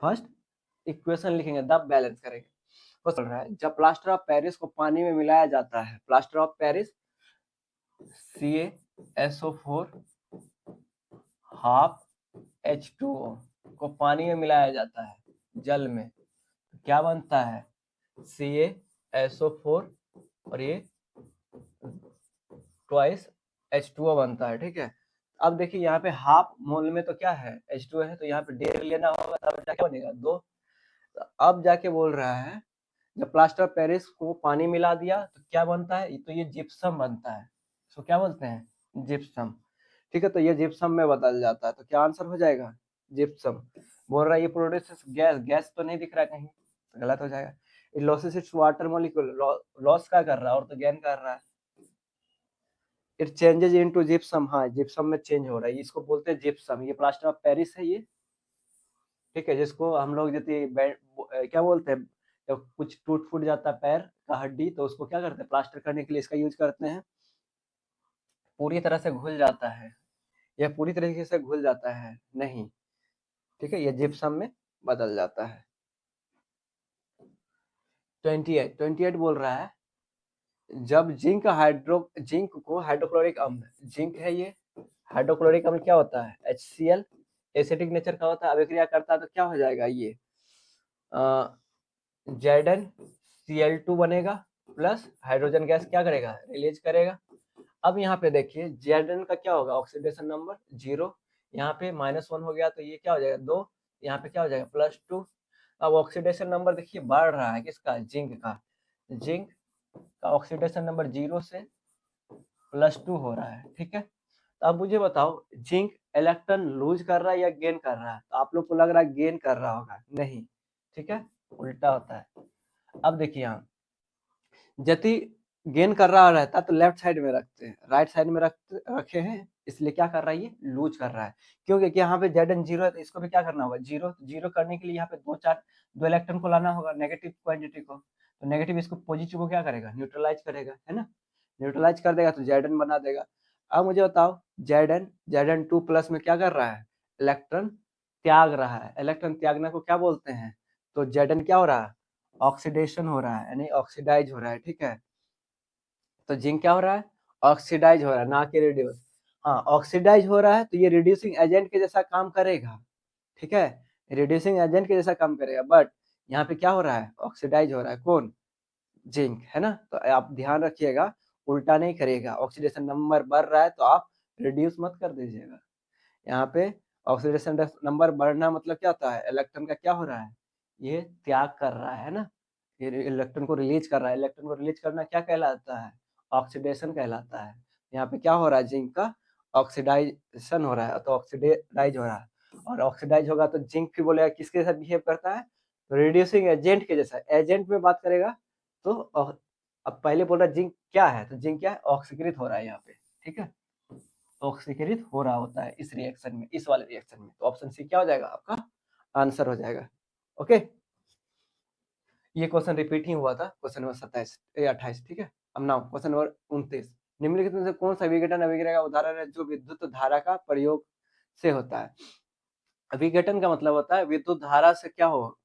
फर्स्ट इक्वेशन लिखेंगे, तब बैलेंस करेंगे। तो चल रहा है, जब प्लास्टर ऑफ पेरिस को पानी में मिलाया जाता है, plaster of Paris CaSO4 half H2O को पानी में मिलाया जाता है जल में, क्या बनता है, CaSO4 और ये ट्वाइस H2O बनता है, ठीक है। अब देखिए यहाँ पे हाफ मोल में तो क्या है, H2O है, तो यहाँ पे डेढ़ लेना होगा, तब जाके बनेगा 2। तो अब जाके बोल रहा है, जब प्लास्टर ऑफ पेरिस को पानी मिला दिया तो क्या बनता है, तो ये जिप्सम बनता है, इसको क्या बोलते हैं, जिप्सम, ठीक है। तो ये जिप्सम में बदल जाता है, तो क्या आंसर हो जाएगा, जिप्सम। बोल रहा है ये प्रोड्यूसेस गैस, गैस तो नहीं दिख रहा है कहीं, तो गलत हो जाएगा। it loses its water molecule, loss क्या कर रहा है, और तो गेन कर रहा है। इट चेंजेस इनटू जिप्सम, हाँ जिप्सम में चेंज हो रहा है, इसको बोलते हैं जिप्सम। ये प्लास्टर ऑफ पेरिस है ये, ठीक है, जिसको हम लोग यदि क्या बोलते हैं, जब कुछ टूट फूट जाता है पैर का हड्डी, तो उसको क्या करते हैं, प्लास्टर करने के लिए इसका यूज करते हैं। पूरी तरह से घुल जाता है, यह पूरी तरीके से घुल जाता है नहीं, ठीक है, यह जिप्सम में बदल जाता है। 28 बोल रहा है, जब जिंक को हाइड्रोक्लोरिक अम्ल, जिंक है ये, हाइड्रोक्लोरिक अम्ल क्या होता है, HCl, एसिडिक नेचर का होता है, अभिक्रिया करता है तो क्या हो जाएगा, ये ZnCl2 बनेगा, प्लस हाइड्रोजन गैस क्या करेगा, रिलीज करेगा। अब यहाँ पे देखिए Zn का क्या होगा, ऑक्सीडेशन नंबर 0, यहाँ पे -1 हो गया, तो ये क्या हो जाएगा 2, यहाँ पे क्या हो जाएगा +2। अब ऑक्सीडेशन नंबर देखिए बढ़ रहा है, किसका, जिंक का ऑक्सीडेशन नंबर 0 से +2 हो रहा है, ठीक है। तो अब मुझे बताओ, जिंक इलेक्ट्रॉन लूज कर रहा है या गेन कर रहा है, तो आप लोग को लग रहा है गेन कर रहा होगा, नहीं, ठीक है, उल्टा होता है। अब देखिए यहाँ, यदि गेन कर रहा रहता तो लेफ्ट साइड में रखते हैं, राइट साइड में रखे हैं, इसलिए क्या कर रहा है, ये लूज कर रहा है। क्योंकि यहाँ पे Zn 0 है तो इसको भी क्या करना होगा, जीरो जीरो करने के लिए यहाँ पे दो इलेक्ट्रॉन को लाना होगा, नेगेटिव क्वांटिटी को। तो नेगेटिव इसको पॉजिटिव को क्या करेगा, न्यूट्रलाइज करेगा, है ना। न्यूट्रलाइज कर देगा तो Zn बना देगा। अब मुझे बताओ Zn2 प्लस में क्या कर रहा है, इलेक्ट्रॉन त्याग रहा है। इलेक्ट्रॉन त्यागना को क्या बोलते हैं, तो Zn क्या हो रहा है, ऑक्सीडेशन हो रहा है, यानी ऑक्सीडाइज हो रहा है, ठीक है। तो जिंक क्या हो रहा है, ऑक्सीडाइज हो रहा है, ना कि रिड्यूस। हाँ, ऑक्सीडाइज हो रहा है तो ये रिड्यूसिंग एजेंट के जैसा काम करेगा, ठीक है, रिड्यूसिंग एजेंट के जैसा काम करेगा। बट यहाँ पे क्या हो रहा है, ऑक्सीडाइज हो रहा है, कौन, जिंक, है ना। तो आप ध्यान रखिएगा, उल्टा नहीं करिएगा। ऑक्सीडेशन नंबर बढ़ रहा है तो आप रिड्यूस मत कर दीजिएगा। यहाँ पे ऑक्सीडेशन नंबर बढ़ना मतलब क्या होता है, इलेक्ट्रॉन का क्या हो रहा है, ये त्याग कर रहा है ना, ये इलेक्ट्रॉन को रिलीज कर रहा है। इलेक्ट्रॉन को रिलीज करना क्या कहलाता है, ऑक्सीडेशन कहलाता है। यहाँ पे क्या हो रहा है, जिंक का ऑक्सीडाइजेशन हो रहा है, तो ऑक्सीडाइज हो रहा है। और ऑक्सीडाइज होगा तो जिंक भी बोलेगा किसके साथ बिहेव करता है, रिड्यूसिंग एजेंट के जैसा। एजेंट में बात करेगा तो अब पहले बोल रहा है जिंक क्या है, तो जिंक क्या है, ऑक्सीकृत हो रहा है यहाँ पे, ठीक है, ऑक्सीकृत हो रहा होता है इस रिएक्शन में, इस वाले रिएक्शन में। तो ऑप्शन सी क्या हो जाएगा, आपका आंसर हो जाएगा। ओके, ये क्वेश्चन रिपीट ही हुआ था, क्वेश्चन नंबर 28, ठीक है। अब नाउ क्वेश्चन नंबर 29, निम्नलिखित में से कौन सा विघटन अभिक्रिया का उदाहरण है जो विद्युत धारा का प्रयोग से होता है। विघटन का मतलब होता है विद्युत धारा से क्या हो,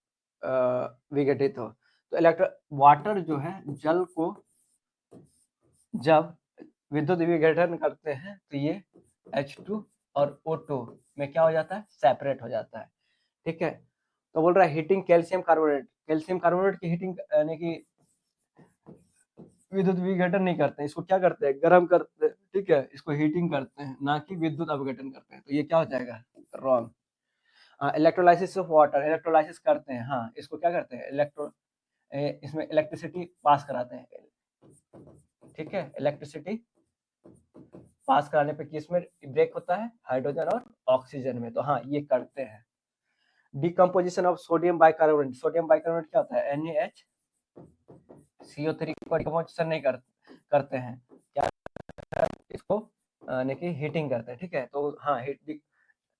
विघटित हो। तो वाटर जो है, जल को जब विद्युत विघटन करते हैं तो ये H2 और O2 में क्या हो जाता है, सेपरेट हो जाता है, ठीक है। तो बोल रहा है हीटिंग कैल्शियम कार्बोनेट की हीटिंग, यानी कि विद्युत विघटन नहीं करते हैं, इसको क्या करते हैं, गर्म करते हैं, ठीक है, इसको हीटिंग करते हैं, ना कि विद्युत अपघटन करते हैं। तो ये क्या हो जाएगा, wrong. Electrolysis of water, electrolysis करते हैं, हाँ, इसको क्या करते हैं, इसमें इलेक्ट्रिसिटी पास कराते हैं, ठीक है। इलेक्ट्रिसिटी पास कराने पे किस में ब्रेक होता है, हाइड्रोजन और ऑक्सीजन में। तो हाँ, ये करते हैं। Decomposition of sodium bicarbonate, sodium bicarbonate क्या होता है, NaHCO3 को डिकम्पोजिशन नहीं करते हैं, क्या, इसको यानी कि हीटिंग करते हैं, ठीक है। तो हाँ,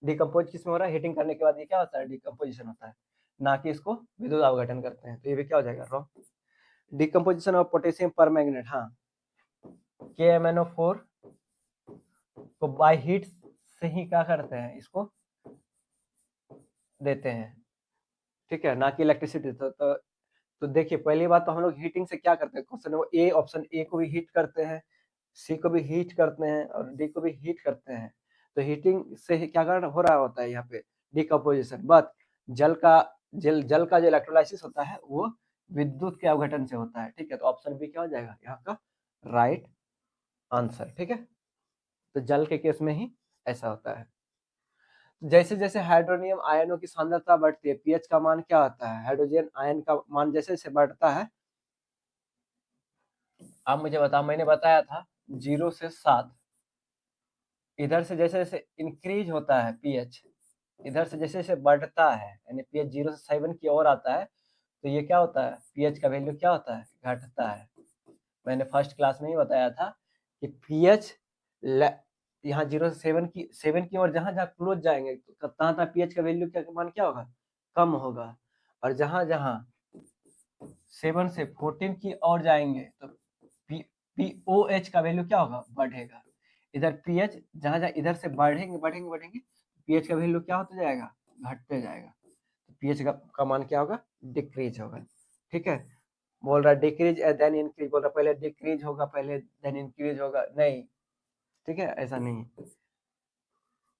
डिकम्पोज किस में हो रहा है, हीटिंग करने के बाद ये क्या होता है, डिकम्पोजिशन होता है, ना कि इसको विद्युत अपघटन करते हैं। तो ये भी क्या हो जाएगा, wrong. Decomposition of potassium permanganate, हाँ, KMnO4 को बाय हीट से ही क्या करते हैं, इसको देते हैं, ठीक है, ना कि इलेक्ट्रिसिटी। तो देखिए, पहली बात तो हम लोग हीटिंग से क्या करते हैं, question number A, option A को भी हीट करते हैं, सी को भी हीट करते हैं और डी को भी हीट करते हैं। तो हीटिंग से ही क्या हो रहा होता है यहाँ पे, डिकम्पोजिशन। बट जल का जो इलेक्ट्रोलाइसिस होता है वो विद्युत के अवघटन से होता है, ठीक है। तो ऑप्शन बी क्या हो जाएगा यहाँ का राइट आंसर, ठीक है। तो जल के केस में ही ऐसा होता है। जैसे जैसे हाइड्रोनियम आयनों की सांद्रता बढ़ती है, पीएच का मान क्या होता है, हाइड्रोजन आयन का मान जैसे जैसे बढ़ता है, आप मुझे बताओ, मैंने बताया था 0 से 7, इधर से जैसे जैसे इंक्रीज होता है पीएच, इधर से जैसे जैसे बढ़ता है, यानी पीएच 0 से 7 की ओर आता है, तो ये क्या होता है, पीएच का वैल्यू क्या होता है, घटता है। मैंने फर्स्ट क्लास में ही बताया था कि पीएच यहाँ 0 से 7 की ओर जहाँ जहाँ क्लोज जाएंगे तो तहाँ तहाँ पीएच का वैल्यू क्या मान क्या होगा, कम होगा। और जहाँ जहाँ 7 से 14 की ओर जाएंगे तो पीओएच का वैल्यू क्या होगा, बढ़ेगा। इधर पीएच जहाँ जहाँ इधर से बढ़ेंगे पीएच का वैल्यू क्या होता जाएगा, घटते जाएगा। तो पीएच का मान क्या होगा, डिक्रीज होगा, ठीक है। बोल रहा है डिक्रीज देन इंक्रीज, बोल रहा पहले डिक्रीज होगा पहले देन इंक्रीज होगा, नहीं, ठीक है, ऐसा नहीं,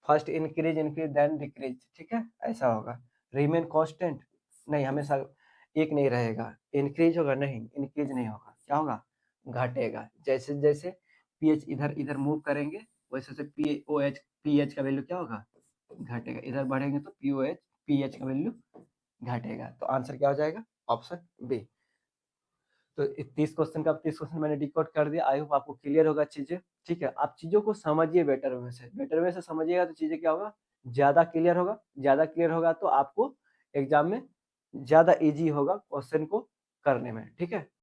फर्स्ट इंक्रीज देन डिक्रीज, ठीक है, ऐसा होगा। रिमेन कांस्टेंट, नहीं, हमेशा एक नहीं रहेगा, इंक्रीज होगा, नहीं, इंक्रीज नहीं होगा, क्या होगा, घटेगा। जैसे जैसे पीएच इधर इधर मूव करेंगे वैसे वैसे पीएच का वैल्यू क्या होगा, घटेगा। इधर बढ़ेंगे तो पीएच का वैल्यू घटेगा। तो आंसर क्या हो जाएगा, ऑप्शन बी। तो 30 क्वेश्चन मैंने डिकोड कर दिया। आई होप आपको क्लियर होगा चीजें, ठीक है। आप चीजों को समझिए बेटर वे से समझिएगा तो चीजें क्या होगा, ज्यादा क्लियर होगा तो आपको एग्जाम में ज्यादा इजी होगा क्वेश्चन को करने में, ठीक है।